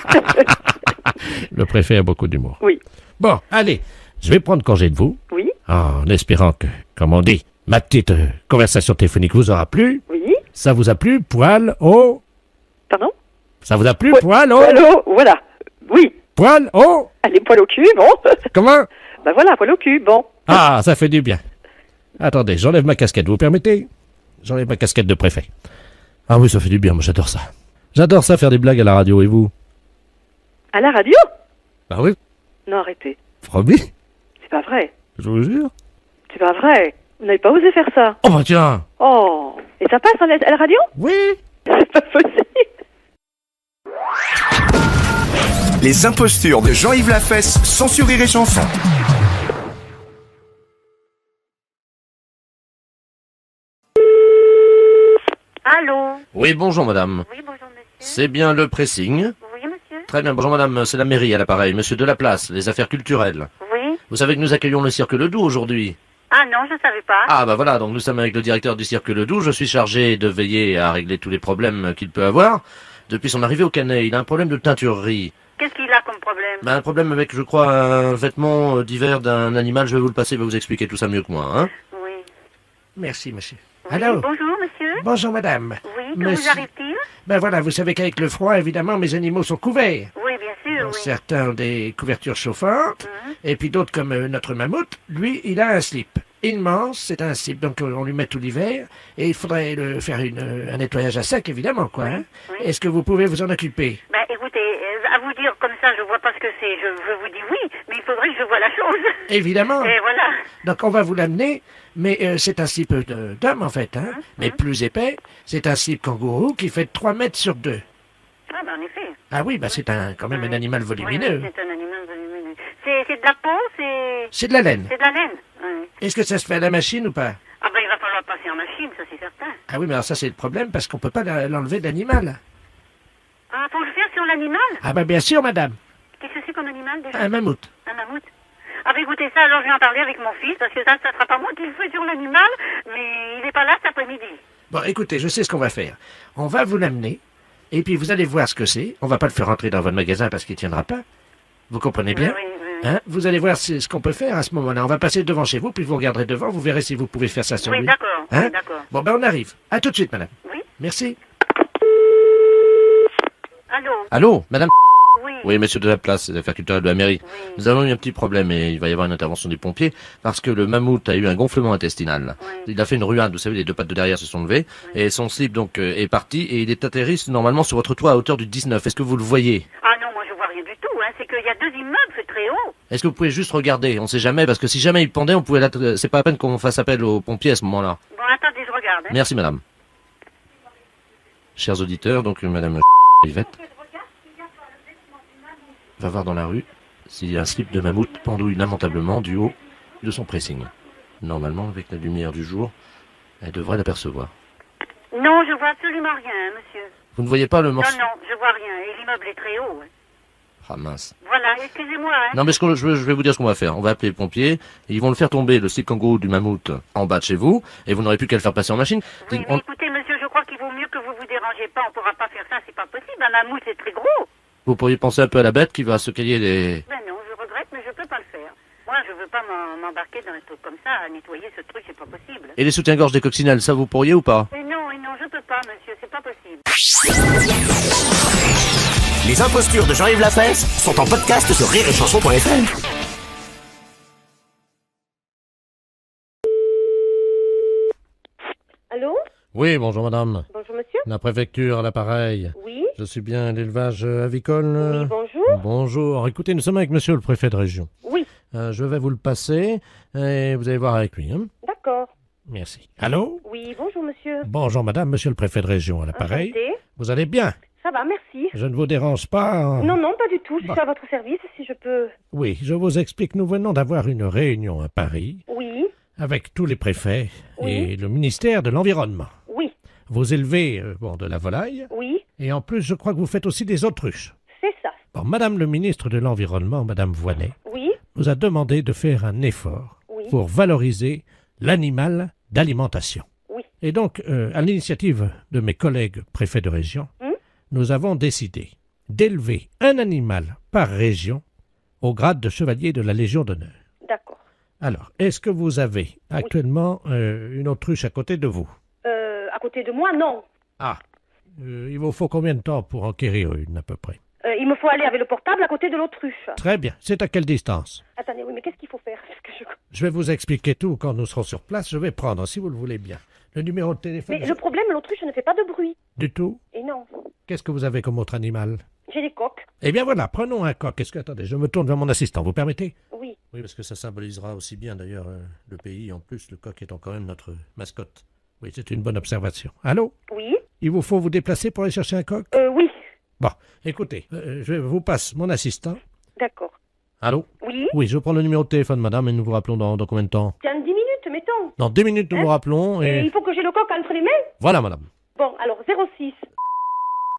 Speaker 7: Le préfet a beaucoup d'humour.
Speaker 1: Oui,
Speaker 7: Bon, allez, je vais prendre congé de vous,
Speaker 1: oui,
Speaker 7: en espérant que, comme on dit, ma petite conversation téléphonique vous aura plu.
Speaker 1: oui.
Speaker 7: Ça vous a plu, poil au...
Speaker 1: Pardon?
Speaker 7: Ça vous a plu,
Speaker 1: Ouais.
Speaker 7: poil au...
Speaker 1: Allô, voilà. Oui,
Speaker 7: Poil au...
Speaker 1: elle est poil au cul, bon.
Speaker 7: Comment?
Speaker 1: Ben voilà, poil au cul, bon.
Speaker 7: Ah, ça fait du bien. Attendez, j'enlève ma casquette, vous permettez? J'enlève ma casquette de préfet. Ah oui, ça fait du bien, moi j'adore ça.
Speaker 2: J'adore ça, faire des blagues à la radio, et vous?
Speaker 1: À la radio?
Speaker 2: Bah oui,
Speaker 1: Non, arrêtez.
Speaker 2: promis,
Speaker 1: C'est pas vrai.
Speaker 2: je vous jure.
Speaker 1: C'est pas vrai. Vous n'avez pas osé faire ça.
Speaker 2: Oh bah tiens.
Speaker 1: Oh. Et ça passe à la radio?
Speaker 2: Oui.
Speaker 1: C'est pas possible.
Speaker 5: Les impostures de Jean-Yves Lafesse, sans Rire et Chanson.
Speaker 3: Allô?
Speaker 2: Oui, bonjour madame.
Speaker 3: Oui, bonjour monsieur.
Speaker 2: C'est bien le pressing?
Speaker 3: Oui, monsieur.
Speaker 2: Très bien, bonjour madame, c'est la mairie à l'appareil, monsieur Delaplace, les affaires culturelles.
Speaker 3: Oui.
Speaker 2: Vous savez que nous accueillons le Cirque Ledoux aujourd'hui.
Speaker 3: Ah non, je savais pas.
Speaker 2: Ah bah voilà, donc nous sommes avec le directeur du Cirque Ledoux, je suis chargé de veiller à régler tous les problèmes qu'il peut avoir. Depuis son arrivée au Canet, il a un problème de teinturerie.
Speaker 3: Qu'est-ce qu'il a comme problème?
Speaker 2: Un problème avec, je crois, un vêtement d'hiver d'un animal, je vais vous le passer, il va vous expliquer tout ça mieux que moi, hein.
Speaker 3: Oui.
Speaker 7: Merci, monsieur.
Speaker 3: Oui,
Speaker 7: Allô?
Speaker 3: bonjour, monsieur.
Speaker 7: Bonjour, madame.
Speaker 3: Oui, que
Speaker 7: Monsieur-
Speaker 3: vous arrive-t-il?
Speaker 7: Ben voilà, vous savez qu'avec le froid, évidemment, mes animaux sont couverts.
Speaker 3: Oui, bien sûr,
Speaker 7: Bon,
Speaker 3: oui.
Speaker 7: certains ont des couvertures chauffantes, et puis d'autres, comme notre mammouth, lui, il a un slip. Immense, c'est un slip, donc on lui met tout l'hiver, et il faudrait le faire un nettoyage à sec, évidemment, quoi. Hein.
Speaker 3: oui.
Speaker 7: Est-ce que vous pouvez vous en occuper?
Speaker 3: Ben, écoutez, à vous dire comme ça, je vois pas ce que c'est. Je vous dis oui, mais il faudrait que je voie la chose.
Speaker 7: Évidemment.
Speaker 3: Et voilà.
Speaker 7: Donc on va vous l'amener, mais c'est un slip d'homme, en fait, hein, mais plus épais. C'est un slip kangourou qui fait 3 mètres sur 2.
Speaker 3: Ah, ben, en effet.
Speaker 7: Ah oui, bah c'est quand même un animal
Speaker 3: Oui,
Speaker 7: volumineux.
Speaker 3: c'est un animal volumineux. C'est de la peau,
Speaker 7: C'est de la laine.
Speaker 3: c'est de la laine. Oui.
Speaker 7: Est-ce que ça se fait à la machine ou pas?
Speaker 3: Ah ben, il va falloir passer en machine, ça c'est certain.
Speaker 7: Ah oui, mais alors ça c'est le problème parce qu'on peut pas l'enlever de l'animal.
Speaker 3: Ah, faut le faire sur l'animal?
Speaker 7: Ah bah bien sûr, madame.
Speaker 3: Qu'est-ce que c'est comme animal déjà?
Speaker 7: Un mammouth.
Speaker 3: Un mammouth. Ah ben écoutez ça, alors je vais en parler avec mon fils, parce que ça sera pas moi qui le fais sur l'animal, mais il n'est pas là cet après-midi.
Speaker 7: Bon, écoutez, je sais ce qu'on va faire. On va vous l'amener, et puis vous allez voir ce que c'est. On va pas le faire rentrer dans votre magasin parce qu'il tiendra pas. Vous comprenez bien?
Speaker 3: Oui, oui, oui.
Speaker 7: Hein? Vous allez voir ce qu'on peut faire à ce moment-là. On va passer devant chez vous, puis vous regarderez devant, vous verrez si vous pouvez faire ça sur
Speaker 3: Oui,
Speaker 7: lui.
Speaker 3: d'accord,
Speaker 7: Hein?
Speaker 3: oui, d'accord.
Speaker 7: Bon, ben on arrive. À tout de suite, madame.
Speaker 3: Oui.
Speaker 7: Merci.
Speaker 3: Allô?
Speaker 2: Allô, madame?
Speaker 3: Oui.
Speaker 2: Oui, monsieur Delaplace, les affaires culturelles de la mairie.
Speaker 3: Oui.
Speaker 2: Nous avons eu un petit problème et il va y avoir une intervention des pompiers parce que le mammouth a eu un gonflement intestinal.
Speaker 3: Oui.
Speaker 2: Il a fait une ruade, vous savez, les deux pattes de derrière se sont levées et son slip donc est parti et il est atterri normalement sur votre toit à hauteur du 19. Est-ce que vous le voyez?
Speaker 3: Ah non, moi je vois rien du tout, hein. C'est qu'il y a 2 immeubles, c'est très haut.
Speaker 2: Est-ce que vous pouvez juste regarder? On sait jamais parce que si jamais il pendait, on pouvait c'est pas la peine qu'on fasse appel aux pompiers à ce moment-là.
Speaker 3: Bon, attendez, je regarde, hein.
Speaker 2: Merci madame. Chers auditeurs, donc madame Yvette va voir dans la rue s'il y a un slip de mammouth pendouille lamentablement du haut de son pressing. Normalement, avec la lumière du jour, elle devrait l'apercevoir.
Speaker 3: Non, je vois absolument rien, hein, monsieur.
Speaker 2: Vous ne voyez pas le morceau?
Speaker 3: Non, non, je vois rien. Et l'immeuble est très haut, hein.
Speaker 2: Ah mince.
Speaker 3: Voilà, excusez-moi, hein.
Speaker 2: Non mais je vais vous dire ce qu'on va faire. On va appeler les pompiers, et ils vont le faire tomber, le slip kangourou du mammouth, en bas de chez vous, et vous n'aurez plus qu'à le faire passer en machine.
Speaker 3: Oui, mais écoutez, monsieur, je crois qu'il vaut mieux que vous vous dérangez pas. On pourra pas faire ça, c'est pas possible. Un mammouth, c'est très gros.
Speaker 2: Vous pourriez penser un peu à la bête qui va se cailler les...
Speaker 3: Ben non, je regrette, mais je peux pas le faire. Moi, je veux pas m'embarquer dans un truc comme ça, à nettoyer ce truc, c'est pas possible.
Speaker 2: Et les soutiens-gorge des coccinelles, ça vous pourriez ou pas?
Speaker 3: Et non, je peux pas, monsieur, c'est pas possible.
Speaker 5: Les impostures de Jean-Yves Lafesse sont en podcast sur rireetchanson.fr.
Speaker 1: Allô?
Speaker 2: Oui, bonjour madame.
Speaker 1: Bonjour, monsieur?
Speaker 2: La préfecture à l'appareil.
Speaker 1: Oui?
Speaker 2: Je suis bien à l'élevage avicole.
Speaker 1: Oui, bonjour?
Speaker 2: Bonjour. Écoutez, nous sommes avec monsieur le préfet de région.
Speaker 1: Oui.
Speaker 2: Je vais vous le passer et vous allez voir avec lui. Hein.
Speaker 1: D'accord.
Speaker 2: Merci. Allô?
Speaker 1: Oui, bonjour, monsieur.
Speaker 2: Bonjour madame, monsieur le préfet de région à l'appareil.
Speaker 1: Enchanté.
Speaker 2: Vous allez bien?
Speaker 1: Ça va, merci.
Speaker 2: Je ne vous dérange pas?
Speaker 1: Non, non, pas du tout. Je
Speaker 2: Bah.
Speaker 1: suis à votre service, si je peux...
Speaker 2: Oui, je vous explique. Nous venons d'avoir une réunion à Paris
Speaker 1: Oui,
Speaker 2: avec tous les préfets
Speaker 1: Oui.
Speaker 2: et le ministère de l'Environnement.
Speaker 1: oui,
Speaker 2: Vous élevez de la volaille
Speaker 1: oui,
Speaker 2: et en plus, je crois que vous faites aussi des autruches.
Speaker 1: c'est ça.
Speaker 2: Bon, madame le ministre de l'Environnement, madame Voynet,
Speaker 1: Oui,
Speaker 2: nous a demandé de faire un effort
Speaker 1: oui,
Speaker 2: pour valoriser l'animal d'alimentation.
Speaker 1: oui.
Speaker 2: Et donc, à l'initiative de mes collègues préfets de région, nous avons décidé d'élever un animal par région au grade de chevalier de la Légion d'honneur.
Speaker 1: D'accord.
Speaker 2: Alors, est-ce que vous avez actuellement une autruche à côté de vous?
Speaker 1: À côté de moi, non.
Speaker 2: Ah, il vous faut combien de temps pour enquérir une à peu près?
Speaker 1: Il me faut aller avec le portable à côté de l'autruche.
Speaker 2: Très bien. C'est à quelle distance?
Speaker 1: Attendez, oui, mais qu'est-ce qu'il faut faire? Parce que
Speaker 2: Je vais vous expliquer tout quand nous serons sur place. Je vais prendre, si vous le voulez bien,
Speaker 7: Le numéro de téléphone.
Speaker 6: Mais le problème, l'autruche ne fait pas de bruit.
Speaker 7: Du tout.
Speaker 6: Et non.
Speaker 7: Qu'est-ce que vous avez comme autre animal?
Speaker 6: J'ai des coqs.
Speaker 7: Eh bien voilà, prenons un coq. Attendez, je me tourne vers mon assistant, vous permettez?
Speaker 6: Oui.
Speaker 2: Oui, parce que ça symbolisera aussi bien d'ailleurs le pays. En plus, le coq étant quand même notre mascotte.
Speaker 7: Oui, c'est une bonne observation. Allô?
Speaker 6: Oui.
Speaker 7: Il vous faut vous déplacer pour aller chercher un coq?
Speaker 6: Oui.
Speaker 7: Bon, écoutez, je vous passe mon assistant.
Speaker 6: D'accord.
Speaker 2: Allô?
Speaker 6: Oui.
Speaker 2: Oui, je prends le numéro de téléphone, madame, et nous vous rappelons dans combien de temps?
Speaker 6: Tiens, 10 minutes, mettons.
Speaker 2: Dans 10 minutes, nous vous rappelons
Speaker 6: Et
Speaker 2: et...
Speaker 6: il faut que j'ai le coq entre les mains?
Speaker 2: Voilà, madame.
Speaker 6: Bon, alors 06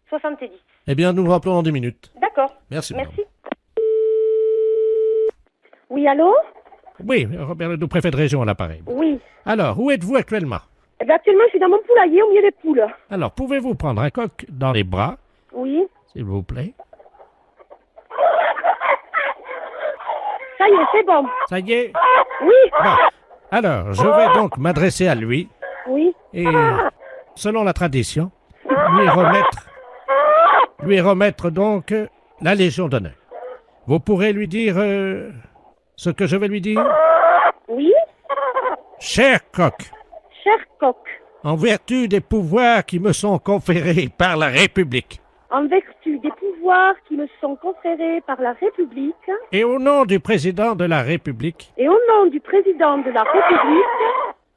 Speaker 6: 70.
Speaker 2: Eh bien, nous vous rappelons dans 10 minutes.
Speaker 6: D'accord.
Speaker 2: Merci, madame.
Speaker 6: Merci. Oui, allô?
Speaker 7: Oui, Robert Ledoux, préfet de région à l'appareil.
Speaker 6: Oui.
Speaker 7: Alors, où êtes-vous actuellement?
Speaker 6: Eh bien, actuellement, je suis dans mon poulailler au milieu des poules.
Speaker 7: Alors, pouvez-vous prendre un coq dans les bras,
Speaker 6: Oui.
Speaker 7: s'il vous plaît?
Speaker 6: Ça y est, c'est bon.
Speaker 7: Ça y est?
Speaker 6: Oui.
Speaker 7: Bon. Alors, je vais donc m'adresser à lui
Speaker 6: Oui.
Speaker 7: et, selon la tradition, lui remettre donc la Légion d'honneur. Vous pourrez lui dire ce que je vais lui dire?
Speaker 6: Oui.
Speaker 7: Cher coq,
Speaker 6: Cher coq,
Speaker 7: en vertu des pouvoirs qui me sont conférés par la République,
Speaker 6: en vertu des pouvoirs qui me sont conférés par la République
Speaker 7: et au nom du président de la République,
Speaker 6: et au nom du président de la République,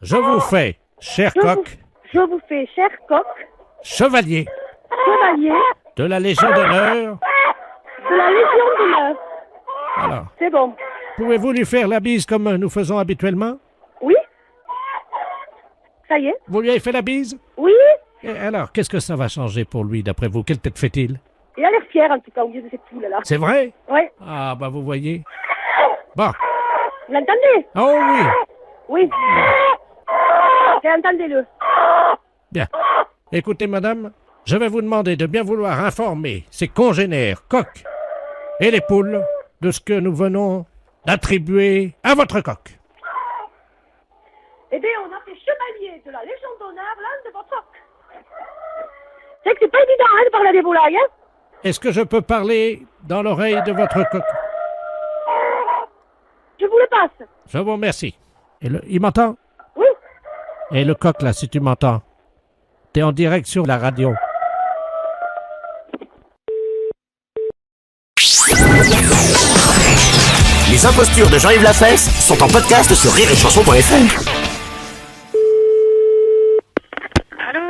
Speaker 7: je vous fais, cher coq,
Speaker 6: je vous fais, cher coq,
Speaker 7: chevalier
Speaker 6: chevalier
Speaker 7: de la Légion d'honneur.
Speaker 6: de la Légion d'honneur.
Speaker 7: Alors,
Speaker 6: C'est bon.
Speaker 7: pouvez-vous lui faire la bise comme nous faisons habituellement?
Speaker 6: Oui. Ça y est.
Speaker 7: Vous lui avez fait la bise?
Speaker 6: Oui.
Speaker 7: Et alors, qu'est-ce que ça va changer pour lui, d'après vous? Quelle tête fait-il?
Speaker 6: Il a l'air fier, en tout cas, au milieu de ces poules-là.
Speaker 7: C'est vrai?
Speaker 6: Oui.
Speaker 7: Ah, bah vous voyez. Bon.
Speaker 6: Vous l'entendez?
Speaker 7: Oh oui.
Speaker 6: Oui. Et entendez-le.
Speaker 7: Bien. Écoutez, madame, je vais vous demander de bien vouloir informer ses congénères, coqs et les poules de ce que nous venons d'attribuer à votre coq.
Speaker 6: Eh bien, on a fait chevalier de la Légion d'honneur l'un de votre coq. C'est que c'est pas évident, hein, de parler à des volailles, hein?
Speaker 7: Est-ce que je peux parler dans l'oreille de votre coq?
Speaker 6: Je vous le passe.
Speaker 7: Je vous remercie. Il m'entend?
Speaker 6: Oui.
Speaker 7: Et le coq, là, si tu m'entends, t'es en direct sur la radio.
Speaker 5: Les impostures de Jean-Yves Lafesse sont en podcast sur rireetchanson.fr.
Speaker 3: Allô?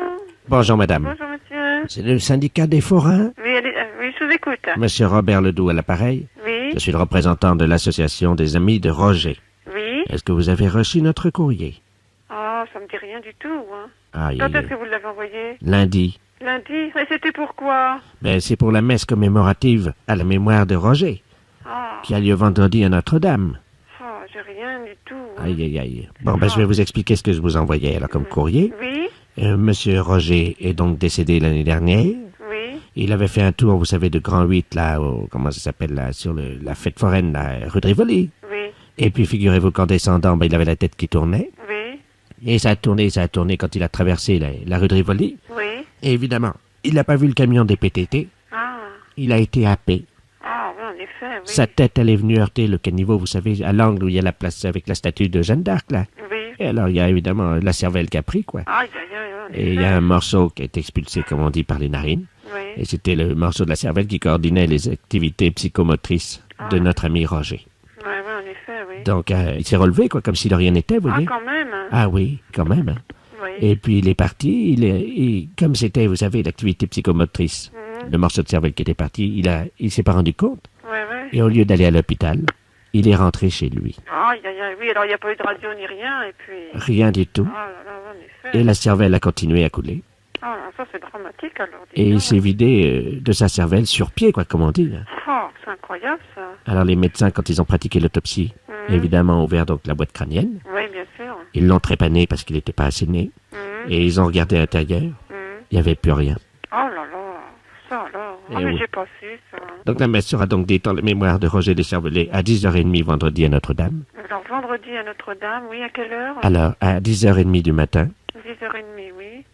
Speaker 7: Bonjour, madame.
Speaker 3: Bonjour, monsieur.
Speaker 7: C'est le syndicat des forains?
Speaker 3: Oui, oui, je vous écoute.
Speaker 7: Monsieur Robert Ledoux à l'appareil.
Speaker 3: Oui,
Speaker 7: Je suis le représentant de l'association des amis de Roger.
Speaker 3: oui.
Speaker 7: Est-ce que vous avez reçu notre courrier?
Speaker 3: Ah, ça me dit rien du tout, hein.
Speaker 7: Aïe,
Speaker 3: Quand
Speaker 7: aïe,
Speaker 3: est-ce
Speaker 7: aïe.
Speaker 3: que vous l'avez envoyé?
Speaker 7: Lundi.
Speaker 3: Lundi? Mais c'était pourquoi?
Speaker 7: Ben, c'est pour la messe commémorative à la mémoire de Roger,
Speaker 3: Ah,
Speaker 7: qui a lieu vendredi à Notre-Dame.
Speaker 3: j'ai rien du tout. hein.
Speaker 7: Aïe, aïe, aïe. Bon, ben, je vais vous expliquer ce que je vous envoyais, alors, comme courrier.
Speaker 3: Oui,
Speaker 7: Monsieur Roger est donc décédé l'année dernière.
Speaker 3: oui,
Speaker 7: Il avait fait un tour, vous savez, de Grand 8, là, comment ça s'appelle, là, sur la fête foraine, là, rue de Rivoli.
Speaker 3: oui,
Speaker 7: Et puis, figurez-vous qu'en descendant, ben, il avait la tête qui tournait.
Speaker 3: oui,
Speaker 7: Et ça a tourné quand il a traversé la rue de Rivoli.
Speaker 3: oui.
Speaker 7: Et évidemment, il n'a pas vu le camion des PTT.
Speaker 3: Ah,
Speaker 7: Il a été happé.
Speaker 3: ah, oui, en effet, oui.
Speaker 7: Sa tête, elle est venue heurter le caniveau, vous savez, à l'angle où il y a la place avec la statue de Jeanne d'Arc, là.
Speaker 3: Oui.
Speaker 7: Et alors, il y a évidemment la cervelle qui a pris, quoi.
Speaker 3: Aïe, aïe, aïe, en
Speaker 7: Et il y
Speaker 3: effet.
Speaker 7: a un morceau qui est expulsé, comme on dit, par les narines.
Speaker 3: Oui.
Speaker 7: Et c'était le morceau de la cervelle qui coordonnait les activités psychomotrices de notre ami Roger.
Speaker 3: Ouais, ouais, en effet, oui.
Speaker 7: Donc, il s'est relevé, quoi, comme si de rien n'était, vous
Speaker 3: Ah,
Speaker 7: voyez.
Speaker 3: quand même, hein.
Speaker 7: Ah oui, quand même. Hein.
Speaker 3: Oui.
Speaker 7: Et puis, il est parti, comme c'était, vous savez, l'activité psychomotrice, le morceau de cervelle qui était parti, il s'est pas rendu compte.
Speaker 3: Ouais, ouais.
Speaker 7: Et au lieu d'aller à l'hôpital, il est rentré chez lui.
Speaker 3: Aïe, aïe, aïe, oui, alors il n'y a pas eu de radio ni rien, et puis...
Speaker 7: Rien du tout.
Speaker 3: Ah là là, en effet.
Speaker 7: Et la cervelle a continué à couler.
Speaker 3: Ah, ça c'est dramatique alors. dis
Speaker 7: Et il
Speaker 3: donc.
Speaker 7: s'est vidé de sa cervelle sur pied, quoi, comme on dit. Hein.
Speaker 3: Oh, c'est incroyable ça.
Speaker 7: Alors les médecins, quand ils ont pratiqué l'autopsie, évidemment, ont ouvert donc la boîte crânienne.
Speaker 3: Oui, bien sûr.
Speaker 7: Ils l'ont trépané parce qu'il n'était pas assez né. Et ils ont regardé à l'intérieur. Il n'y avait plus rien.
Speaker 3: Oh là là, ça alors. Ah,
Speaker 7: Eh
Speaker 3: mais
Speaker 7: oui.
Speaker 3: j'ai pas su ça.
Speaker 7: Donc la messe sera donc dite en la mémoire de Roger Descervelés à 10h30 vendredi à Notre-Dame.
Speaker 3: Alors vendredi à Notre-Dame, oui, à quelle heure?
Speaker 7: Alors, à 10h30 du matin,
Speaker 3: 10h30, oui.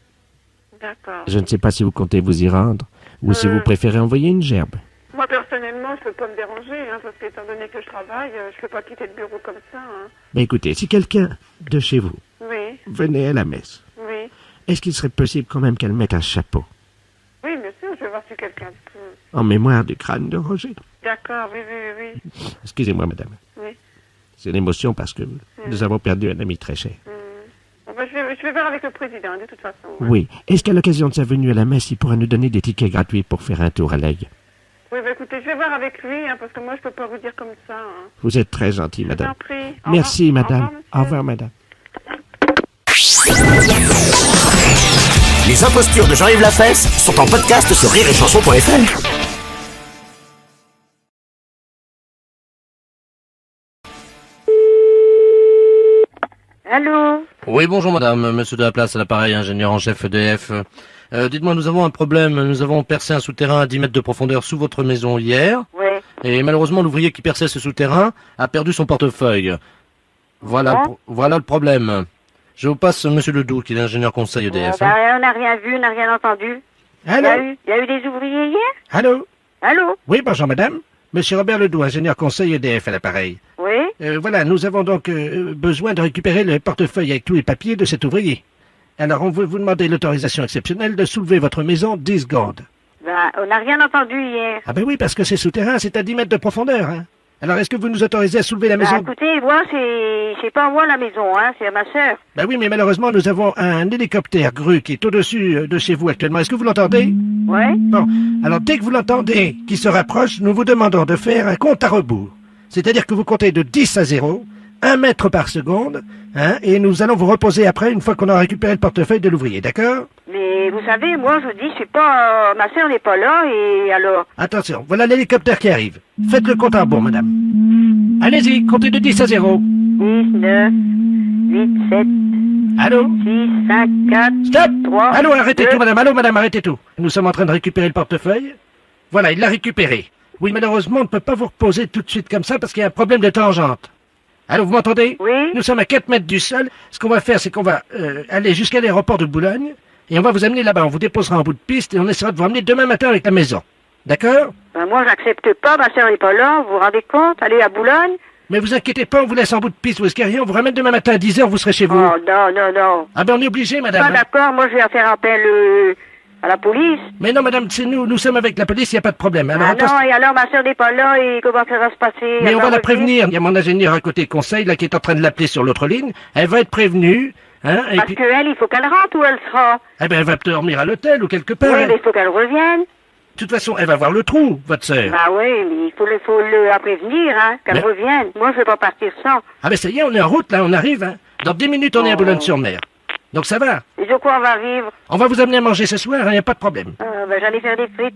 Speaker 3: D'accord.
Speaker 7: je ne sais pas si vous comptez vous y rendre ou si vous préférez envoyer une gerbe.
Speaker 3: Moi personnellement, je peux pas me déranger, hein, parce qu'étant donné que je travaille, je peux pas quitter le bureau comme ça. Hein.
Speaker 7: Mais écoutez, si quelqu'un de chez vous
Speaker 3: Oui,
Speaker 7: venait à la messe
Speaker 3: oui.
Speaker 7: est-ce qu'il serait possible quand même qu'elle mette un chapeau?
Speaker 1: Oui, bien sûr, je vais voir si quelqu'un peut...
Speaker 7: En mémoire du crâne de Roger.
Speaker 1: D'accord, oui.
Speaker 7: Excusez-moi, madame.
Speaker 1: Oui.
Speaker 7: C'est l'émotion parce que nous avons perdu un ami très cher.
Speaker 1: Bon, ben, je vais voir avec le président, de toute façon. Hein.
Speaker 7: Oui. Est-ce qu'à l'occasion de sa venue à la messe, il pourra nous donner des tickets gratuits pour faire un tour à l'aigle?
Speaker 1: Oui, ben, écoutez, je vais voir avec lui, hein, parce que moi, je peux pas vous dire comme ça. Hein.
Speaker 7: Vous êtes très gentil,
Speaker 1: Je vous
Speaker 7: madame.
Speaker 1: en prie. Au
Speaker 7: Merci,
Speaker 1: revoir.
Speaker 7: madame.
Speaker 1: Au revoir, monsieur.
Speaker 7: Au revoir, madame.
Speaker 5: Les impostures de Jean-Yves Lafesse sont en podcast sur rireetchanson.fr.
Speaker 1: Allô?
Speaker 2: Oui, bonjour madame, monsieur de la place à l'appareil, ingénieur en chef EDF. Dites-moi, nous avons un problème, nous avons percé un souterrain à 10 mètres de profondeur sous votre maison hier,
Speaker 1: Oui.
Speaker 2: et malheureusement l'ouvrier qui perçait ce souterrain a perdu son portefeuille. Voilà, voilà le problème. Je vous passe monsieur Ledoux, qui est l'ingénieur conseil EDF. hein.
Speaker 3: On n'a rien vu, on n'a rien entendu.
Speaker 7: Allô?
Speaker 3: Il y a eu des ouvriers hier?
Speaker 7: Allô?
Speaker 3: Allô?
Speaker 7: Oui, bonjour, madame. Monsieur Robert Ledoux, ingénieur conseil EDF à l'appareil.
Speaker 3: Oui?
Speaker 7: Voilà, nous avons donc besoin de récupérer le portefeuille avec tous les papiers de cet ouvrier. Alors, on veut vous demander l'autorisation exceptionnelle de soulever votre maison 10 secondes.
Speaker 3: Ben, on n'a rien entendu hier.
Speaker 7: Ah ben oui, parce que c'est souterrain, c'est à 10 mètres de profondeur. Hein. Alors, est-ce que vous nous autorisez à soulever la
Speaker 3: Ben,
Speaker 7: maison?
Speaker 3: écoutez, moi, c'est pas moi la maison, hein, c'est à ma sœur.
Speaker 7: Ben oui, mais malheureusement, nous avons un hélicoptère grue qui est au-dessus de chez vous actuellement. Est-ce que vous l'entendez?
Speaker 3: Ouais?
Speaker 7: Bon, alors dès que vous l'entendez, qui se rapproche, nous vous demandons de faire un compte à rebours. C'est-à-dire que vous comptez de 10 à 0, 1 mètre par seconde, hein, et nous allons vous reposer après une fois qu'on aura récupéré le portefeuille de l'ouvrier, d'accord?
Speaker 3: Mais vous savez, moi, je vous dis, c'est pas... ma sœur n'est pas là, et alors...
Speaker 7: Attention, voilà l'hélicoptère qui arrive. Faites le compte à rebours, madame. Allez-y, comptez de 10 à 0.
Speaker 3: 10, 9, 8, 7,
Speaker 7: Allô?
Speaker 3: 6, 5, 4,
Speaker 7: Stop!
Speaker 3: 3...
Speaker 7: Allô, arrêtez
Speaker 3: 2.
Speaker 7: tout, madame. Allô, madame, arrêtez tout. Nous sommes en train de récupérer le portefeuille. Voilà, il l'a récupéré. Oui, malheureusement, on ne peut pas vous reposer tout de suite comme ça parce qu'il y a un problème de tangente. Allô, vous m'entendez?
Speaker 3: Oui?
Speaker 7: Nous sommes à 4 mètres du sol. Ce qu'on va faire, c'est qu'on va aller jusqu'à l'aéroport de Boulogne et on va vous amener là-bas. On vous déposera en bout de piste et on essaiera de vous ramener demain matin avec la maison. D'accord?
Speaker 3: Ben, moi, j'accepte pas, ma sœur n'est pas là, vous vous rendez compte? Allez à Boulogne?
Speaker 7: Mais vous inquiétez pas, on vous laisse en bout de piste, vous risquez rien. On vous ramène demain matin à 10h, vous serez chez vous.
Speaker 3: Oh, non.
Speaker 7: Ah ben, on est obligé, madame.
Speaker 3: Pas d'accord, moi, je vais faire appel à la police.
Speaker 7: Mais non, madame, c'est nous sommes avec la police, il n'y a pas de problème. Alors,
Speaker 3: Ah
Speaker 7: attention.
Speaker 3: non, et alors ma sœur n'est pas là, et comment ça va se passer?
Speaker 7: Mais
Speaker 3: Elle
Speaker 7: on
Speaker 3: va
Speaker 7: va la
Speaker 3: revenir?
Speaker 7: prévenir. Il y a mon ingénieur à côté conseil, là, qui est en train de l'appeler sur l'autre ligne. Elle va être prévenue, hein, et
Speaker 3: Parce
Speaker 7: puis...
Speaker 3: qu'elle, il faut qu'elle rentre, où elle sera?
Speaker 7: Eh ben, elle va dormir à l'hôtel ou quelque part.
Speaker 3: Oui,
Speaker 7: hein.
Speaker 3: mais il faut qu'elle revienne.
Speaker 7: De toute façon, elle va voir le trou, votre sœur.
Speaker 3: Bah oui, mais il faut la prévenir, hein, qu'elle
Speaker 7: Mais-
Speaker 3: revienne. Moi, je vais pas partir sans.
Speaker 7: Ah ben, ça y est, on est en route, là, on arrive, hein. Dans 10 minutes, on est à Boulogne-sur-Mer. Donc ça va.
Speaker 3: Et de quoi on va vivre?
Speaker 7: On va vous amener à manger ce soir, il n'y a pas de problème.
Speaker 3: Ben, j'allais faire des frites,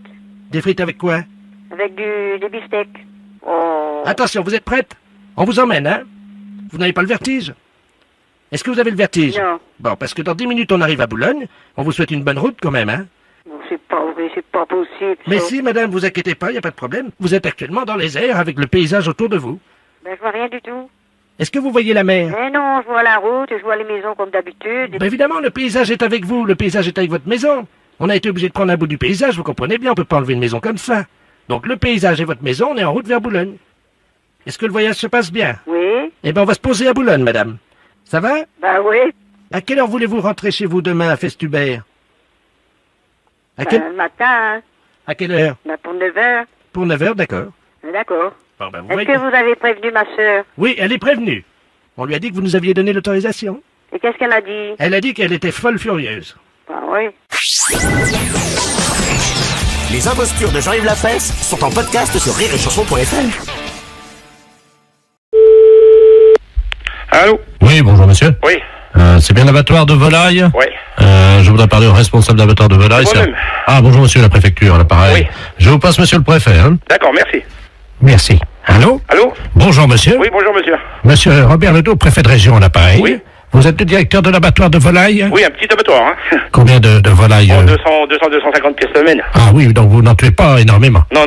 Speaker 7: Des frites avec quoi?
Speaker 3: avec des beefsteaks. Oh.
Speaker 7: Attention, vous êtes prête? On vous emmène, hein? Vous n'avez pas le vertige? Est-ce que vous avez le vertige?
Speaker 3: Non.
Speaker 7: Bon, parce que dans 10 minutes, on arrive à Boulogne. On vous souhaite une bonne route quand même, hein?
Speaker 3: Bon, c'est pas vrai, c'est pas possible.
Speaker 7: Mais
Speaker 3: ça.
Speaker 7: si, madame, vous inquiétez pas, il n'y a pas de problème. Vous êtes actuellement dans les airs avec le paysage autour de vous.
Speaker 3: Ben, je vois rien du tout.
Speaker 7: Est-ce que vous voyez la mer?
Speaker 3: Mais non, je vois la route, je vois les maisons comme d'habitude.
Speaker 7: Ben évidemment, le paysage est avec vous, le paysage est avec votre maison. On a été obligé de prendre un bout du paysage, vous comprenez bien, on peut pas enlever une maison comme ça. Donc le paysage est votre maison, on est en route vers Boulogne. Est-ce que le voyage se passe bien?
Speaker 3: Oui?
Speaker 7: Eh ben on va se poser à Boulogne, madame. Ça va?
Speaker 3: Ben oui.
Speaker 7: À quelle heure voulez-vous rentrer chez vous demain à Festubert? À quelle...
Speaker 3: Le matin, hein.
Speaker 7: À quelle heure?
Speaker 3: Ben, pour 9h.
Speaker 7: Pour 9h, d'accord.
Speaker 3: D'accord.
Speaker 7: Bon, ben, vous
Speaker 3: Est-ce
Speaker 7: voyez.
Speaker 3: que vous avez prévenu ma sœur?
Speaker 7: Oui, elle est prévenue. On lui a dit que vous nous aviez donné l'autorisation.
Speaker 3: Et qu'est-ce qu'elle a dit?
Speaker 7: Elle a dit qu'elle était folle furieuse.
Speaker 3: Ben oui.
Speaker 5: Les impostures de Jean-Yves Lafesse sont en podcast sur rireetchanson.fr.
Speaker 9: Allô?
Speaker 2: Oui, bonjour monsieur.
Speaker 9: Oui,
Speaker 2: C'est bien l'abattoir de volaille?
Speaker 9: oui.
Speaker 2: Je voudrais parler au responsable d'abattoir de volaille.
Speaker 9: C'est moi-même.
Speaker 2: Ah, bonjour monsieur la préfecture, à l'appareil.
Speaker 9: Oui.
Speaker 2: Je vous passe monsieur le préfet, hein.
Speaker 9: D'accord, merci.
Speaker 2: Merci. Allô?
Speaker 9: Allô?
Speaker 2: Bonjour monsieur.
Speaker 9: Oui, bonjour monsieur.
Speaker 2: Monsieur Robert Ledoux, préfet de région à l'appareil.
Speaker 9: Oui.
Speaker 2: Vous êtes le directeur de l'abattoir de volaille?
Speaker 9: Oui, un petit abattoir, hein.
Speaker 2: Combien de volailles?
Speaker 9: 250 pièces semaine.
Speaker 2: Ah oui, donc vous n'en tuez pas énormément.
Speaker 9: Non.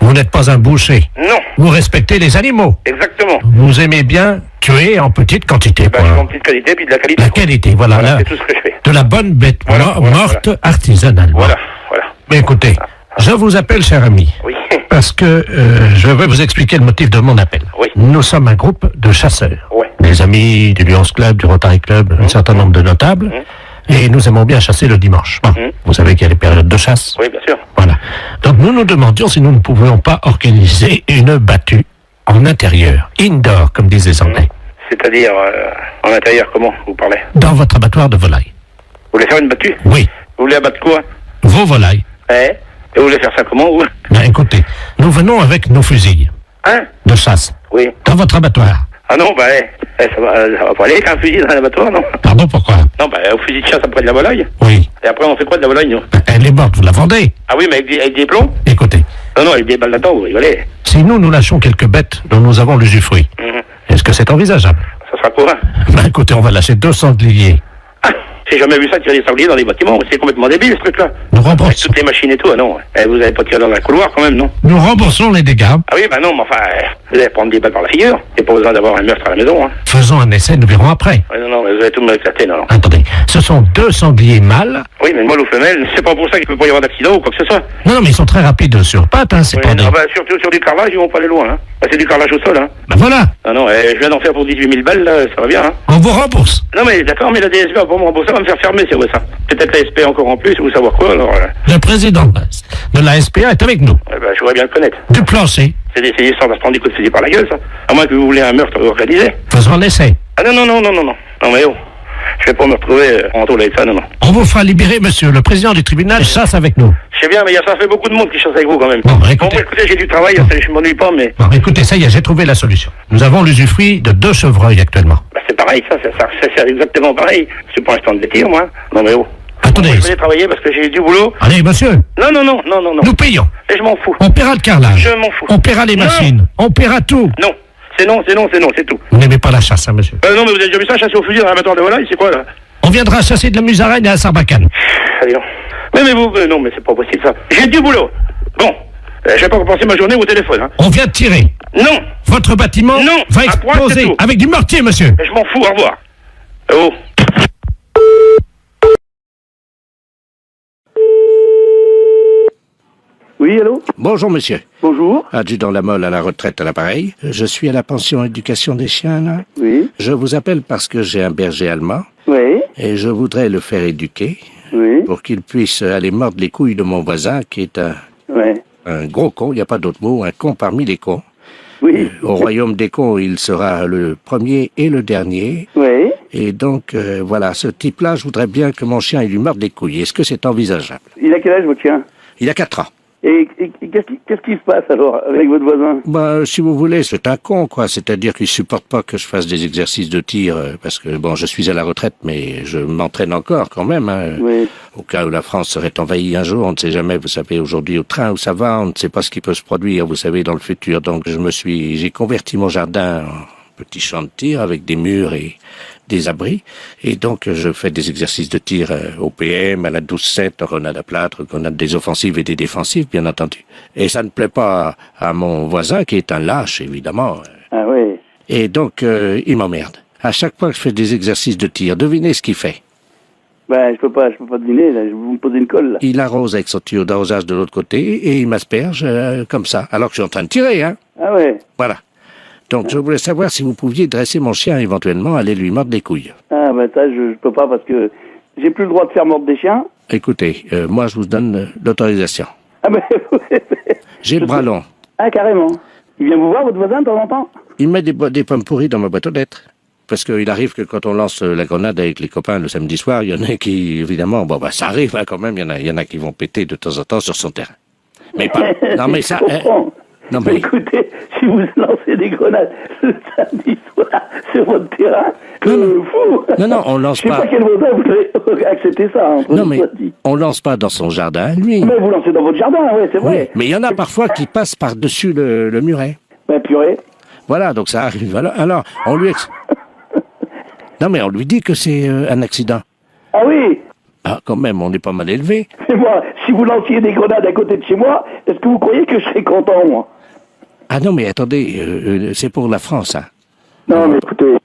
Speaker 2: Vous n'êtes pas un boucher.
Speaker 9: Non,
Speaker 2: Vous respectez les animaux.
Speaker 9: exactement.
Speaker 2: Vous aimez bien tuer en petite quantité.
Speaker 9: Bah, je fais en petite qualité, puis de la qualité.
Speaker 2: La qualité, voilà.
Speaker 9: Voilà,
Speaker 2: là,
Speaker 9: c'est tout ce que je fais.
Speaker 2: de la bonne bête
Speaker 9: Voilà,
Speaker 2: morte artisanalement.
Speaker 9: Voilà.
Speaker 2: Mais écoutez, je vous appelle, cher ami,
Speaker 9: Oui.
Speaker 2: parce que je vais vous expliquer le motif de mon appel.
Speaker 9: Oui.
Speaker 2: Nous sommes un groupe de chasseurs.
Speaker 9: Ouais.
Speaker 2: Des amis du Lions Club, du Rotary Club, un certain nombre de notables.
Speaker 7: Et nous aimons bien chasser le dimanche. Bon, vous savez qu'il y a les périodes de chasse.
Speaker 9: Oui, bien sûr.
Speaker 7: Voilà. Donc nous nous demandions si nous ne pouvions pas organiser une battue en intérieur, indoor, comme disent les Anglais,
Speaker 9: C'est-à-dire, en intérieur, comment vous parlez?
Speaker 7: dans votre abattoir de volailles.
Speaker 9: Vous voulez faire une battue?
Speaker 7: Oui,
Speaker 9: Vous voulez abattre quoi?
Speaker 7: vos volailles.
Speaker 9: Et vous voulez faire ça comment, vous?
Speaker 7: Ben, écoutez, nous venons avec nos fusils
Speaker 9: Hein?
Speaker 7: de chasse
Speaker 9: Oui.
Speaker 7: dans votre abattoir.
Speaker 9: Ah non, ça va pas aller avec un fusil dans l'abattoir, non?
Speaker 7: Pardon, pourquoi?
Speaker 9: Non, au fusil de chasse après de la volaille.
Speaker 7: Oui.
Speaker 9: Et après, on fait quoi de la volaille, nous?
Speaker 7: Ben, elle est morte, vous la vendez.
Speaker 9: Ah oui, mais avec des plombs?
Speaker 7: Écoutez,
Speaker 9: Non, avec des balles là-dedans, vous rigolez.
Speaker 7: si nous lâchons quelques bêtes dont nous avons l'usufruit, est-ce que c'est envisageable?
Speaker 9: Ça sera quoi?
Speaker 7: Ben, écoutez, on va lâcher 2 sangliers.
Speaker 9: Ah, j'ai jamais vu ça tirer des sangliers dans les bâtiments. C'est complètement débile, ce truc-là.
Speaker 7: Nous
Speaker 9: Avec
Speaker 7: remboursons,
Speaker 9: toutes les machines et tout, ah non. Vous avez pas tiré dans un couloir, quand même, non?
Speaker 7: nous remboursons les dégâts.
Speaker 9: Ah oui, non, mais enfin, vous allez prendre des balles par la figure. Il n'y a pas besoin d'avoir un meurtre à la maison, hein.
Speaker 7: Faisons un essai, nous verrons après.
Speaker 9: Ouais, non, mais vous allez tout me éclater, non.
Speaker 7: Attendez, ce sont 2 sangliers mâles.
Speaker 9: Oui, mais mâle ou femelle, c'est pas pour ça qu'il peut pas y avoir d'accident ou quoi que ce soit.
Speaker 7: Non, mais ils sont très rapides sur pattes, hein, c'est
Speaker 9: Oui,
Speaker 7: pas des...
Speaker 9: non, surtout sur du carrelage, ils vont pas aller loin, hein. C'est du carrelage au sol, hein.
Speaker 7: Ben voilà,
Speaker 9: Ah non, je viens d'en faire pour 18 000 balles, là, ça va bien, hein.
Speaker 7: on vous rembourse.
Speaker 9: Non, mais d'accord, mais la DSP va pas me rembourser, va me faire fermer, c'est vrai ça. Peut-être la SP encore en plus, ou savoir quoi, alors.
Speaker 7: Le président de la SPA est avec nous.
Speaker 9: Je voudrais bien le connaître.
Speaker 7: Du plancher.
Speaker 9: C'est d'essayer sans se prendre des coups de fusil par la gueule, ça. À moins que vous voulez un meurtre organisé.
Speaker 7: Faisons un essai.
Speaker 9: Ah non. Non, mais oh. Je vais pas me retrouver en taule avec ça, non.
Speaker 7: On vous fera libérer, monsieur. Le président du tribunal chasse avec nous.
Speaker 9: Je sais bien, mais ça fait beaucoup de monde qui chasse avec vous, quand même.
Speaker 7: Bon, écoutez.
Speaker 9: Écoutez, j'ai du travail, je m'ennuie pas, mais...
Speaker 7: Bon, écoutez, ça y est, j'ai trouvé la solution. Nous avons l'usufruit de 2 chevreuils actuellement.
Speaker 9: C'est pareil, ça c'est exactement pareil. C'est pour l'instant de les tirs, moi. Non, mais oh.
Speaker 7: Attendez.
Speaker 9: Je vais aller travailler parce que j'ai du boulot.
Speaker 7: Allez, monsieur.
Speaker 9: Non.
Speaker 7: Nous payons.
Speaker 9: Et je m'en fous.
Speaker 7: On paiera le carrelage.
Speaker 9: Je m'en fous.
Speaker 7: On paiera les
Speaker 9: Non.
Speaker 7: machines. On paiera tout.
Speaker 9: Non. C'est tout.
Speaker 7: Vous n'aimez pas la chasse, hein, monsieur?
Speaker 9: Non, mais vous avez déjà vu ça, chasser au fusil dans l'abattoir de volaille, c'est quoi, là?
Speaker 7: On viendra chasser de la musaraigne à Sarbacane.
Speaker 9: Allez, non. Mais vous... non, mais c'est pas possible, ça. J'ai du boulot. Bon. Je vais pas repenser ma journée au téléphone, hein.
Speaker 7: On vient de tirer.
Speaker 9: Non.
Speaker 7: Votre bâtiment
Speaker 9: Non.
Speaker 7: va
Speaker 9: À point, c'est
Speaker 7: exploser
Speaker 9: tout.
Speaker 7: avec du mortier, monsieur.
Speaker 9: Je m'en fous, au revoir. Oh.
Speaker 10: Oui, allô?
Speaker 2: Bonjour, monsieur.
Speaker 10: Bonjour.
Speaker 2: Adjudant Lamolle à la retraite à l'appareil. Je suis à la pension éducation des chiens, là.
Speaker 10: Oui.
Speaker 2: Je vous appelle parce que j'ai un berger allemand
Speaker 10: Oui.
Speaker 2: et je voudrais le faire éduquer
Speaker 10: Oui.
Speaker 2: pour qu'il puisse aller mordre les couilles de mon voisin qui est
Speaker 10: Oui.
Speaker 2: un gros con, il n'y a pas d'autre mot, un con parmi les cons.
Speaker 10: Oui.
Speaker 2: Au royaume des cons, il sera le premier et le dernier.
Speaker 10: Oui.
Speaker 2: Et donc, voilà, ce type-là, je voudrais bien que mon chien il lui morde les couilles. Est-ce que c'est envisageable?
Speaker 10: Il a quel âge, votre chien?
Speaker 2: Il a 4 ans.
Speaker 10: Et qu'est-ce qui se passe, alors, avec votre voisin?
Speaker 2: Bah, si vous voulez, c'est un con, quoi. C'est-à-dire qu'il supporte pas que je fasse des exercices de tir, parce que, bon, je suis à la retraite, mais je m'entraîne encore, quand même, hein.
Speaker 10: Oui.
Speaker 2: Au cas où la France serait envahie un jour, on ne sait jamais, vous savez, aujourd'hui, au train où ça va, on ne sait pas ce qui peut se produire, vous savez, dans le futur. Donc, j'ai converti mon jardin en petit champ de tir avec des murs et des abris. Et donc, je fais des exercices de tir au PM, à la 12-7, en grenade à plâtre, grenade des offensives et des défensives, bien entendu. Et ça ne plaît pas à mon voisin, qui est un lâche, évidemment.
Speaker 10: Ah oui.
Speaker 2: Et donc, il m'emmerde. À chaque fois que je fais des exercices de tir, devinez ce qu'il fait.
Speaker 10: Ben, je peux pas deviner, là. Vous me posez une colle, là.
Speaker 2: Il arrose avec son tuyau d'arrosage de l'autre côté et il m'asperge comme ça, alors que je suis en train de tirer, hein.
Speaker 10: Ah ouais.
Speaker 2: Voilà. Donc, je voulais savoir si vous pouviez dresser mon chien, éventuellement, aller lui mordre les couilles.
Speaker 10: Ah ben, ça, je peux pas parce que j'ai plus le droit de faire mordre des chiens.
Speaker 2: Écoutez, moi, je vous donne l'autorisation.
Speaker 10: Ah ben,
Speaker 2: J'ai le bras long.
Speaker 10: Ah, carrément. Il vient vous voir, votre voisin, de temps en temps?
Speaker 2: Il met des pommes pourries dans ma boîte aux lettres. Parce qu'il arrive que quand on lance la grenade avec les copains le samedi soir, il y en a qui, évidemment, bon, bah, ça arrive, hein, quand même, il y en a qui vont péter de temps en temps sur son terrain. Mais pas, non, mais ça, non, mais...
Speaker 10: Écoutez, si vous lancez des grenades le samedi soir sur votre terrain, fou.
Speaker 2: Non, on lance pas.
Speaker 10: Je sais pas quel voisin voudrait accepter ça. Hein,
Speaker 2: non, mais on lance pas dans son jardin, lui.
Speaker 10: Mais vous lancez dans votre jardin, ouais, c'est vrai.
Speaker 2: Oui, mais il y en a parfois qui passent par-dessus le muret.
Speaker 10: Ben, purée.
Speaker 2: Voilà, donc ça arrive. Alors on lui... Non, mais on lui dit que c'est un accident.
Speaker 10: Ah oui.
Speaker 2: Ah, quand même, on est pas mal élevé.
Speaker 10: Mais moi, si vous lanciez des grenades à côté de chez moi, est-ce que vous croyez que je serais content, moi?
Speaker 2: Ah non, mais attendez, c'est pour la France, hein.
Speaker 10: Non, mais écoutez,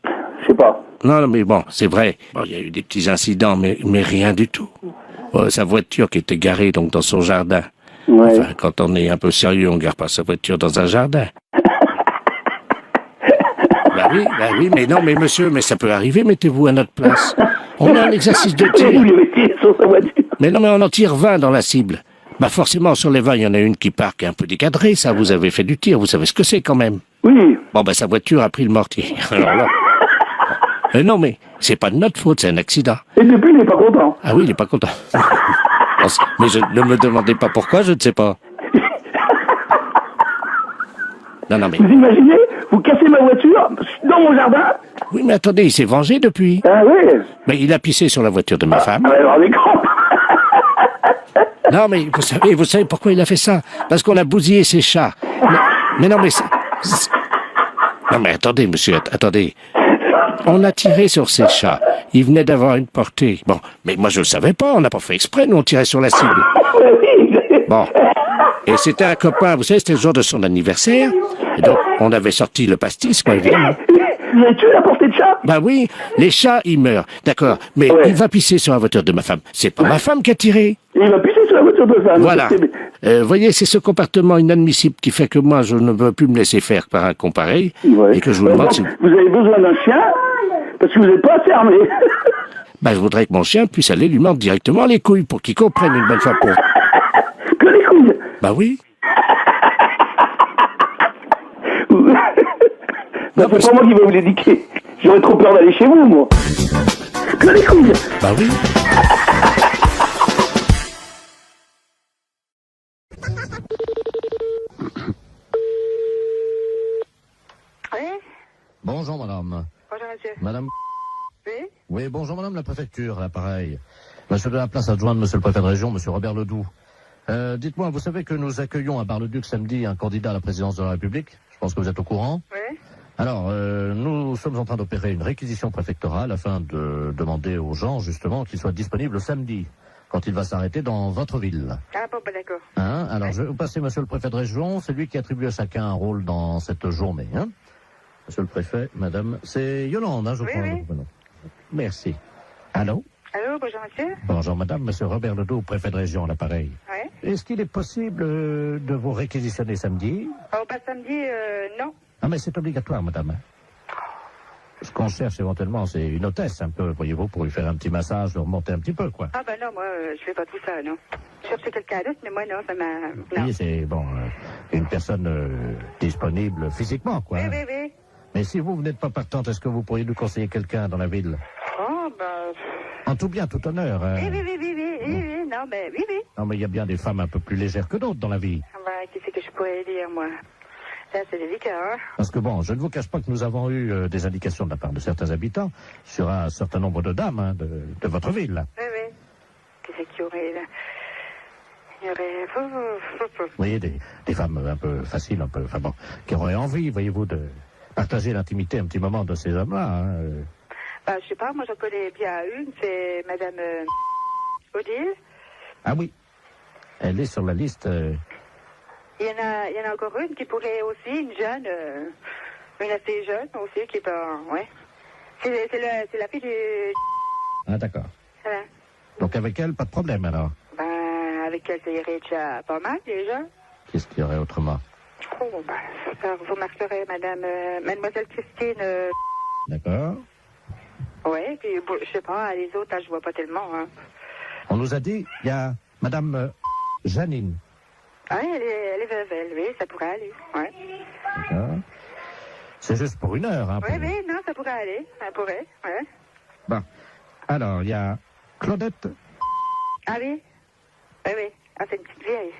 Speaker 10: je sais pas.
Speaker 2: Non, mais bon, c'est vrai. Bon, il y a eu des petits incidents, mais rien du tout. Sa voiture qui était garée donc dans son jardin.
Speaker 10: Ouais.
Speaker 2: Enfin, quand on est un peu sérieux, on gare pas sa voiture dans un jardin. Bah oui, mais non, mais monsieur, mais ça peut arriver, mettez-vous à notre place.
Speaker 7: On a un exercice de
Speaker 10: Vous
Speaker 7: tir.
Speaker 10: lui avez tiré sur sa voiture.
Speaker 7: Mais non, mais on en tire 20 dans la cible. Bah forcément, sur les 20, il y en a une qui part, qui est un peu décadrée, ça, vous avez fait du tir, vous savez ce que c'est quand même.
Speaker 10: Oui.
Speaker 7: Bon, bah sa voiture a pris le mortier. Alors là... non, mais c'est pas de notre faute, c'est un accident.
Speaker 10: Et depuis, il n'est pas content.
Speaker 7: Ah oui, il est pas content. Mais ne me demandez pas pourquoi, je ne sais pas. Non, mais...
Speaker 10: Vous imaginez, vous cassez ma voiture dans mon jardin.
Speaker 7: Oui, mais attendez, il s'est vengé depuis.
Speaker 10: Ah oui.
Speaker 7: Mais il a pissé sur la voiture de ma femme.
Speaker 10: Ah, alors, les grands.
Speaker 7: Non, mais vous savez pourquoi il a fait ça? Parce qu'on a bousillé ses chats. Mais non, mais... Non, mais attendez, monsieur, attendez. On a tiré sur ses chats. Il venait d'avoir une portée. Bon, mais moi, je le savais pas. On n'a pas fait exprès. Nous, on tirait sur la cible. Bon. Et c'était un copain. Vous savez, c'était le jour de son anniversaire. Et donc, on avait sorti le pastis, quoi, évidemment.
Speaker 10: Vous avez tué la portée de chat?
Speaker 7: Bah oui, les chats, ils meurent. D'accord. Mais il va pisser sur la voiture de ma femme. C'est pas ma femme qui a tiré.
Speaker 10: Il va pisser sur la voiture de femme.
Speaker 7: Voilà. Voyez, c'est ce comportement inadmissible qui fait que moi, je ne veux plus me laisser faire par un con pareil.
Speaker 10: Ouais.
Speaker 7: Et que je vous demande si...
Speaker 10: Vous avez besoin d'un chien parce que vous n'êtes pas assez armé.
Speaker 7: Bah, je voudrais que mon chien puisse aller lui mordre directement les couilles pour qu'il comprenne une bonne fois pour...
Speaker 10: Que les couilles?
Speaker 7: Bah oui.
Speaker 10: Non, c'est pas moi qui vais vous l'éduquer. J'aurais trop peur d'aller chez vous, moi. Que les couilles?
Speaker 7: Bah oui.
Speaker 3: Oui.
Speaker 2: Bonjour, madame.
Speaker 3: Bonjour, monsieur.
Speaker 2: Madame...
Speaker 3: Oui.
Speaker 2: Oui, bonjour, madame la préfecture, l'appareil. Monsieur de la place adjointe, monsieur le préfet de région, monsieur Robert Ledoux. Dites-moi, vous savez que nous accueillons à Bar-le-Duc samedi un candidat à la présidence de la République? Je pense que vous êtes au courant.
Speaker 3: Oui.
Speaker 2: Alors, nous sommes en train d'opérer une réquisition préfectorale afin de demander aux gens, justement, qu'ils soient disponibles samedi, quand il va s'arrêter dans votre ville.
Speaker 3: Ah bon, bah d'accord.
Speaker 2: Hein? Alors, je vais vous passer monsieur le préfet de région, c'est lui qui attribue à chacun un rôle dans cette journée. Hein? Monsieur le préfet, madame, c'est Yolande, hein, je crois.
Speaker 3: Oui.
Speaker 2: Merci. Allô?
Speaker 3: Allô, bonjour, monsieur.
Speaker 2: Bonjour, madame, monsieur Robert Ledoux, préfet de région, à l'appareil.
Speaker 3: Oui.
Speaker 2: Est-ce qu'il est possible de vous réquisitionner samedi?
Speaker 3: Oh, bah samedi, non.
Speaker 2: Ah, mais c'est obligatoire, madame. Ce qu'on cherche éventuellement, c'est une hôtesse, un peu, voyez-vous, pour lui faire un petit massage, le remonter un petit peu, quoi.
Speaker 3: Ah bah non, moi, je fais pas tout ça, non. Je cherchais quelqu'un d'autre, mais moi, non, ça m'a... Non.
Speaker 2: Oui, c'est, bon, une personne disponible physiquement, quoi.
Speaker 3: Oui,
Speaker 2: hein.
Speaker 3: oui, oui.
Speaker 2: Mais si vous n'êtes pas partante, est-ce que vous pourriez nous conseiller quelqu'un dans la ville?
Speaker 3: Oh, bah...
Speaker 2: En tout bien, tout honneur. Hein.
Speaker 3: Oui, non, mais oui.
Speaker 2: Non, mais il y a bien des femmes un peu plus légères que d'autres dans la vie.
Speaker 3: Ah bah, qu'est-ce que je pourrais dire, moi? Là, c'est délicat, hein.
Speaker 2: Parce que bon, je ne vous cache pas que nous avons eu des indications de la part de certains habitants sur un certain nombre de dames hein, de votre ville. Là.
Speaker 3: Oui. Qu'est-ce qu'il y aurait, là? Il y aurait...
Speaker 2: Vous voyez, des femmes un peu faciles, un peu... Enfin bon, qui auraient envie, voyez-vous, de partager l'intimité un petit moment de ces hommes-là. Hein.
Speaker 3: Bah, je sais pas, moi, j'en connais bien une, c'est madame Odile.
Speaker 2: Ah oui, elle est sur la liste...
Speaker 3: Il y en a encore une qui pourrait aussi, une jeune, une assez jeune aussi, qui est pas... Ouais. C'est la fille du...
Speaker 2: Ah d'accord.
Speaker 3: Voilà.
Speaker 2: Donc avec elle, pas de problème alors.
Speaker 3: Ben, avec elle, ça irait déjà pas mal, déjà.
Speaker 2: Qu'est-ce qu'il y aurait autrement?
Speaker 3: Oh, ben, ça, vous remarquerez, mademoiselle Christine...
Speaker 2: D'accord.
Speaker 3: Ouais, puis, bon, je sais pas, les autres, là, je vois pas tellement, hein.
Speaker 2: On nous a dit, il y a madame Janine.
Speaker 3: Ah, elle est veuve, elle, oui, ça pourrait aller, ouais.
Speaker 2: D'accord. C'est juste pour une heure, hein.
Speaker 3: Oui, non, ça pourrait aller, ça pourrait, ouais.
Speaker 2: Bon. Alors, il y a Claudette.
Speaker 3: Ah oui? Oui. Ah, c'est une petite vieille.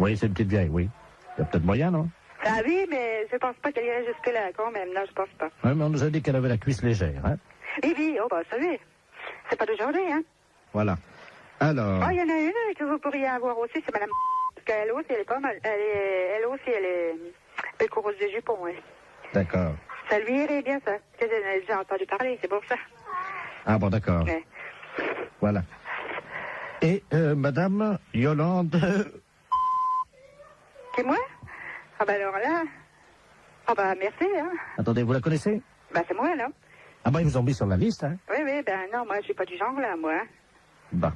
Speaker 2: Oui, c'est une petite vieille, oui. Il y a peut-être moyen, non?
Speaker 3: Ah oui, mais je pense pas qu'elle irait jusque-là, quand même, non, je pense pas.
Speaker 2: Oui, mais on nous a dit qu'elle avait la cuisse légère, hein.
Speaker 3: Oui, oh, bah, ça oui. C'est pas d'aujourd'hui, hein.
Speaker 2: Voilà. Alors...
Speaker 3: Oh, il y en a une que vous pourriez avoir aussi, c'est madame... Parce qu'elle aussi, elle est pas mal. Elle est coureuse de jupons, oui.
Speaker 2: D'accord.
Speaker 3: Ça lui irait bien, ça. Parce qu'elle a déjà entendu parler, c'est pour ça.
Speaker 2: Ah bon, d'accord.
Speaker 3: Ouais.
Speaker 2: Voilà. Et madame Yolande...
Speaker 3: C'est moi? Ah bah alors là... Ah bah merci, hein.
Speaker 2: Attendez, vous la connaissez?
Speaker 3: Bah c'est moi, non?
Speaker 2: Ah bah ils vous ont mis sur la liste, hein.
Speaker 3: Oui, ben non, moi je suis pas du genre là, moi.
Speaker 2: Bah,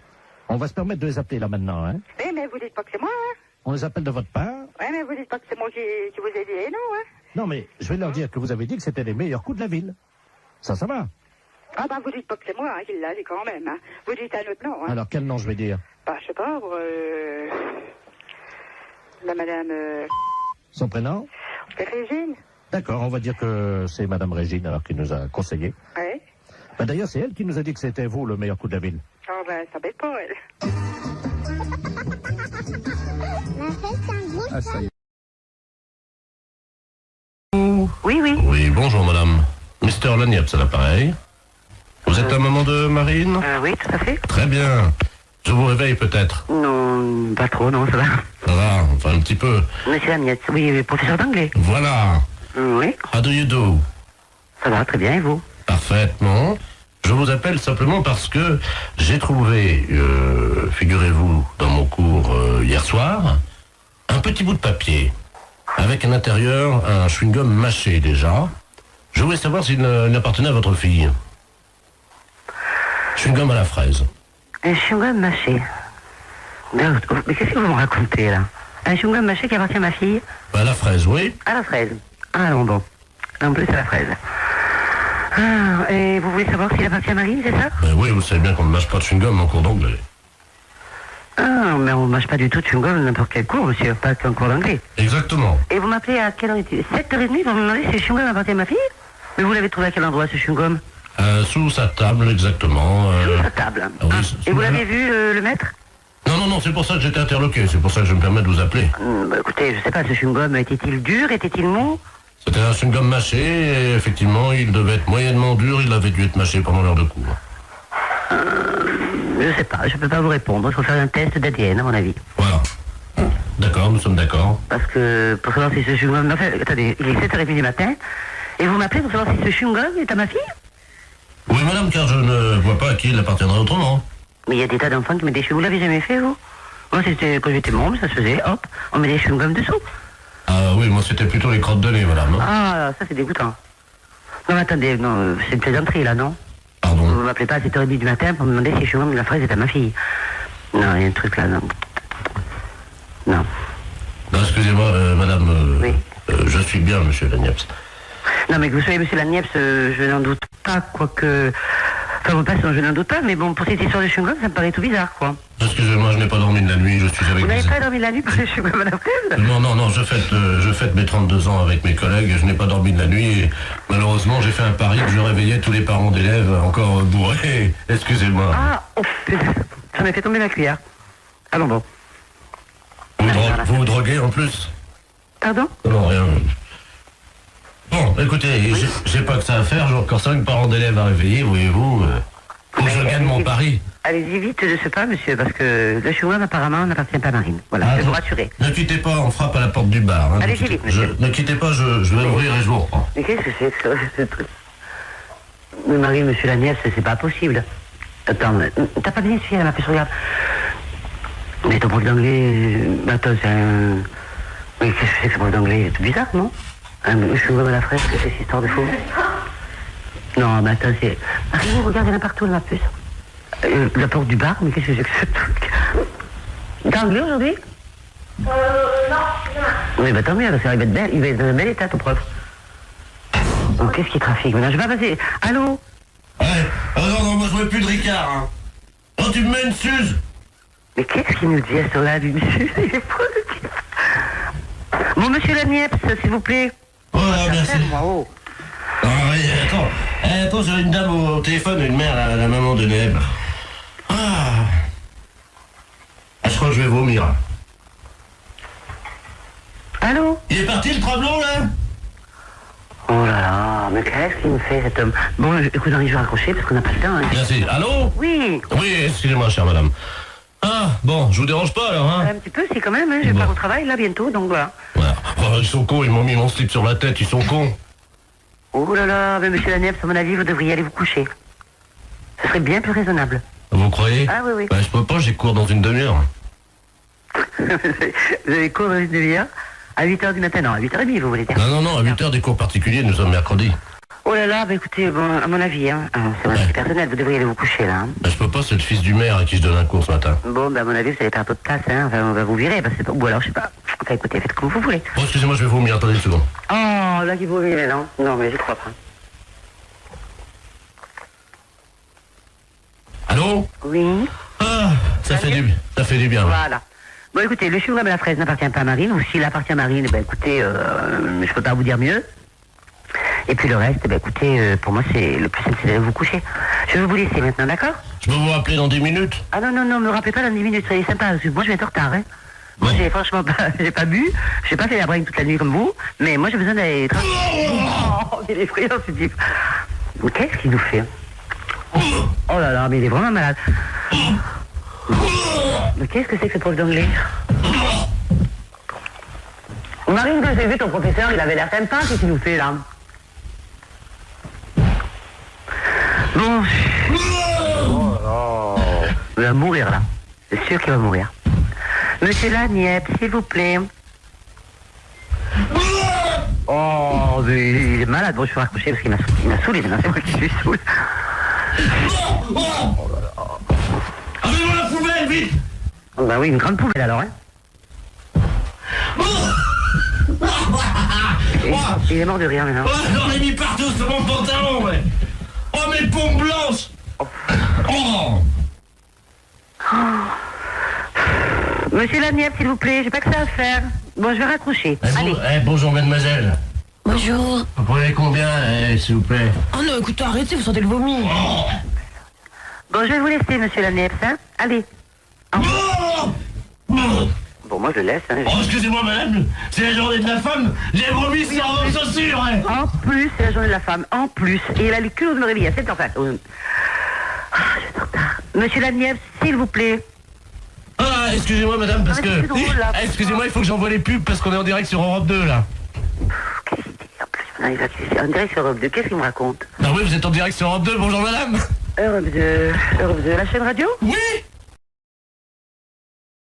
Speaker 2: on va se permettre de les appeler là maintenant, hein.
Speaker 3: Oui, mais vous dites pas que c'est moi, hein.
Speaker 2: On les appelle de votre part.
Speaker 3: Oui, mais vous dites pas que c'est moi qui vous ai dit, non, hein.
Speaker 2: Non, mais je vais leur dire que vous avez dit que c'était les meilleurs coups de la ville. Ça va.
Speaker 3: Ah bah vous dites pas que c'est moi hein, qui l'a dit quand même. Hein. Vous dites un autre nom. Hein.
Speaker 2: Alors, quel nom je vais dire?
Speaker 3: Bah je sais pas, la madame...
Speaker 2: Son prénom?
Speaker 3: C'est Régine.
Speaker 2: D'accord, on va dire que c'est Madame Régine, alors, qui nous a conseillé.
Speaker 3: Ouais.
Speaker 2: Bah, d'ailleurs, c'est elle qui nous a dit que c'était vous, le meilleur coup de la ville.
Speaker 3: Oh ben ça bête pas elle.
Speaker 2: Ah, ça y est.
Speaker 3: Oui, oui.
Speaker 2: Oui, bonjour, madame. Mister Lagniepce à l'appareil. Vous êtes un maman de Marine?
Speaker 3: Oui, tout à fait.
Speaker 2: Très bien. Je vous réveille peut-être.
Speaker 3: Non, pas trop, non, ça va.
Speaker 2: Ça va, enfin un petit peu.
Speaker 3: Monsieur Lamiette, oui, professeur d'anglais.
Speaker 2: Voilà.
Speaker 3: Oui,
Speaker 2: How do you do?
Speaker 3: ça va, très bien, et vous?
Speaker 2: Parfaitement. Je vous appelle simplement parce que j'ai trouvé, figurez-vous, dans mon cours hier soir, un petit bout de papier avec à l'intérieur un chewing-gum mâché déjà. Je voulais savoir s'il appartenait à votre fille. Chewing-gum à la fraise.
Speaker 3: Un chewing-gum mâché. Mais qu'est-ce que vous me racontez, là? Un chewing-gum mâché qui appartient à ma fille?
Speaker 2: À la fraise, oui.
Speaker 3: À la fraise. Ah non, bon. En plus, à la fraise. Ah, et vous voulez savoir s'il appartient à Marine, c'est ça?
Speaker 2: Oui, vous savez bien qu'on ne mâche pas de chewing-gum en cours d'anglais.
Speaker 3: Ah, mais on ne mâche pas du tout de chewing-gum dans n'importe quel cours, monsieur, pas qu'un cours d'anglais.
Speaker 2: Exactement.
Speaker 3: Et vous m'appelez à quelle heure est-il? 7h30, vous me demandez si le chewing-gum appartient à ma fille? Mais vous l'avez trouvé à quel endroit, ce chewing-gum?
Speaker 2: Sous sa table, exactement.
Speaker 3: Sous sa table.
Speaker 2: Oui,
Speaker 3: Et vous l'avez vu, le maître?
Speaker 2: Non, c'est pour ça que j'étais interloqué, c'est pour ça que je me permets de vous appeler.
Speaker 3: Bah, écoutez, je sais pas, ce chewing-gum, était-il dur, était-il mou?
Speaker 2: C'était un chewing-gum mâché, et effectivement, il devait être moyennement dur, il avait dû être mâché pendant l'heure de cours.
Speaker 3: Je sais pas, je peux pas vous répondre, il faut faire un test d'ADN, à mon avis.
Speaker 2: Voilà. D'accord, nous sommes d'accord.
Speaker 3: Parce que, pour savoir si ce chewing-gum... Enfin, attendez, il est 7h30 du matin, et vous m'appelez pour savoir si ce chewing-gum est à ma fille?
Speaker 2: Oui, madame, car je ne vois pas à qui il appartiendrait autrement.
Speaker 3: Mais il y a des tas d'enfants qui mettent des chewing-gums. Vous l'avez jamais fait, vous? Moi, c'était quand j'étais môme, ça se faisait, hop, on met des chewing-gums dessous.
Speaker 2: Ah oui, moi c'était plutôt les crottes de nez, madame.
Speaker 3: Ah, ça c'est dégoûtant. Non, mais attendez, non, c'est une plaisanterie, là, non?
Speaker 2: Pardon?
Speaker 3: Vous m'appelez pas à 7h30 du matin pour me demander si le chewing-gum de la fraise est à ma fille. Non, il y a un truc là, non. Non.
Speaker 2: Non, excusez-moi, madame,
Speaker 3: Oui.
Speaker 2: je suis bien, monsieur Lagniepce.
Speaker 3: Non, mais que vous soyez monsieur Lagniepce, je n'en doute pas, quoique... Enfin, mon passant, je n'en doute pas, mais bon, pour cette histoire de chewing-gum, ça me paraît tout bizarre, quoi.
Speaker 2: Excusez-moi, je n'ai pas dormi de la nuit, je suis avec
Speaker 3: Vous n'avez
Speaker 2: des...
Speaker 3: pas dormi la nuit pour le chewing-gum à la fraise?
Speaker 2: Non, je fête mes 32 ans avec mes collègues, je n'ai pas dormi de la nuit, et malheureusement, j'ai fait un pari que je réveillais tous les parents d'élèves encore bourrés. Excusez-moi.
Speaker 3: Ah, oh, putain, j'en ai fait tomber ma cuillère. Allons bon.
Speaker 2: Vous vous droguez en plus?
Speaker 3: Pardon?
Speaker 2: Non, rien. Bon, écoutez, j'ai pas que ça à faire, j'ai encore 5 parents d'élèves à réveiller, voyez-vous. Faut que je gagne mon pari.
Speaker 3: Allez-y vite de ce pas, monsieur, parce que le chewing-gum apparemment n'appartient pas à Marine. Voilà, je vais vous rassurer.
Speaker 2: Ne quittez pas, on frappe à la porte du bar. Hein,
Speaker 3: allez-y vite, monsieur.
Speaker 2: Ne quittez pas, je vais ouvrir et je vous reprends.
Speaker 3: Mais qu'est-ce que c'est que ça, ce truc? Mais Marie, monsieur Lagniepce, c'est pas possible. Attends, t'as pas bien suivi à ma puce, regarde. Mais ton prof d'anglais, attends, c'est un... Mais qu'est-ce que c'est que ce prof d'anglais? Il est tout bizarre, non? Un chewing-gum à la fraise, que c'est cette histoire de fou? Non, mais attends, c'est... Marie, regarde, il y en a partout, ma puce. La porte du bar, mais qu'est-ce que c'est que ce truc? T'es anglais aujourd'hui? Non. Oui, bah tant mieux, parce qu'il va être belle, il va être dans un bel état, ton prof. Oh, qu'est-ce qui trafique maintenant? Je vais pas passer. Allô?
Speaker 2: Ouais. Oh non, moi je veux plus de Ricard, hein. Oh, tu me mets une suze.
Speaker 3: Mais qu'est-ce qu'il nous dit à ce là du monsieur? Il est fou, le type. Bon, monsieur Lagniepce, s'il vous plaît.
Speaker 2: Voilà, merci.
Speaker 3: Oh.
Speaker 2: Ah oui, attends, j'ai une dame au téléphone, une mère, la maman de Neb. Ah, je crois que je vais vomir.
Speaker 3: Allô?
Speaker 2: Il est parti le travelot, là?
Speaker 3: Oh là là, mais qu'est-ce qu'il me fait cet homme? Bon, écoute, Henri, je vais raccrocher parce qu'on n'a pas le temps. Hein.
Speaker 2: Merci. Allô?
Speaker 3: Oui.
Speaker 2: Oui, excusez-moi, chère madame. Ah, bon, je vous dérange pas, alors, hein?
Speaker 3: Un petit peu, si quand même, hein, je pars au travail, là, bientôt, donc voilà.
Speaker 2: Voilà. Oh, ils sont cons, ils m'ont mis mon slip sur la tête, ils sont cons.
Speaker 3: Oh là là, mais monsieur Lagniepce, à mon avis, vous devriez aller vous coucher. Ce serait bien plus raisonnable.
Speaker 2: Vous croyez?
Speaker 3: Ah oui, oui.
Speaker 2: Bah, je peux pas, j'ai cours dans une demi-heure.
Speaker 3: Vous avez cours dans une demi-heure? À 8h du matin, non, à 8h30, vous voulez dire?
Speaker 2: Non, à 8h des cours particuliers, nous sommes mercredi.
Speaker 3: Oh là là, bah écoutez, bon, à mon avis, hein, c'est mon avis personnel, vous devriez aller vous coucher, là. Hein.
Speaker 2: Bah, je peux pas, c'est le fils du maire à qui je donne un cours ce matin.
Speaker 3: Bon, bah à mon avis, vous allez perdre votre place, hein, enfin, on va vous virer, parce que c'est pas... Ou alors, je sais pas. Enfin, écoutez, faites comme vous voulez.
Speaker 2: Oh, excusez-moi, je vais vomir, attendez une seconde.
Speaker 3: Oh, là, qui vous vomit, non? Non, mais j'y crois pas.
Speaker 2: Allô?
Speaker 3: Oui.
Speaker 2: Ah, ça fait du bien.
Speaker 3: Voilà. Bon, écoutez, le chewing-gum à la fraise n'appartient pas à Marine, ou s'il appartient à Marine, ben écoutez, je peux pas vous dire mieux. Et puis le reste, ben écoutez, pour moi, c'est le plus simple, c'est d'aller vous coucher. Je vais vous laisser maintenant, d'accord?
Speaker 2: Je peux vous rappeler dans 10 minutes?
Speaker 3: Ah non, me rappelez pas dans 10 minutes, soyez sympa, parce que moi je vais être en retard, hein. Moi, franchement j'ai pas bu, j'ai pas fait la bringue toute la nuit comme vous, mais moi j'ai besoin d'aller... Oh, il est effrayant ce type. Qu'est-ce qu'il nous fait? Oh là là, mais il est vraiment malade. Mais qu'est-ce que c'est que ce prof d'anglais? Marine, quand j'ai vu ton professeur, il avait l'air sympa, qu'est-ce qu'il nous fait là? Bon. Oh, il va mourir là. C'est sûr qu'il va mourir. Monsieur Laniep, s'il vous plaît. Oh, mais il est malade. Bon, je vais raccrocher parce qu'il m'a saoulé. C'est moi qui suis saoul.
Speaker 2: Oh là là. Avez-moi la poubelle, vite!
Speaker 3: Oh, bah oui, une grande poubelle alors, hein. Il est mort de rire maintenant.
Speaker 2: Oh, j'en ai mis partout sur mon pantalon, ouais. Oh, mes pompes blanches! Oh!
Speaker 3: Monsieur Laniep, s'il vous plaît, j'ai pas que ça à faire. Bon, je vais raccrocher. Allez.
Speaker 2: Bonjour, mademoiselle.
Speaker 11: Bonjour.
Speaker 2: Vous prenez combien, s'il vous plaît?
Speaker 11: Oh non, écoutez, arrêtez, vous sentez le vomi.
Speaker 3: Bon, je vais vous laisser, monsieur Laniep, hein. Allez. Bon, moi, je le laisse, hein.
Speaker 2: Oh, excusez-moi, madame, c'est la journée de la femme. J'ai vomi sur vos chaussures, hein.
Speaker 3: En plus, c'est la journée de la femme, en plus. Et il a le culot de me réveiller à 7 heures. Enfin, je suis en retard. Monsieur Laniep, s'il vous plaît.
Speaker 2: Ah, excusez-moi, madame, parce que...
Speaker 3: drôle, là,
Speaker 2: excusez-moi, il faut que j'envoie les pubs parce qu'on est en direct sur Europe 2, là.
Speaker 3: Qu'est-ce qu'il dit en plus? Non, il va en direct sur Europe 2. Qu'est-ce qu'il me raconte?
Speaker 2: Ah oui, vous êtes en direct sur Europe 2, bonjour, madame.
Speaker 3: Europe 2, la chaîne radio?
Speaker 2: Oui,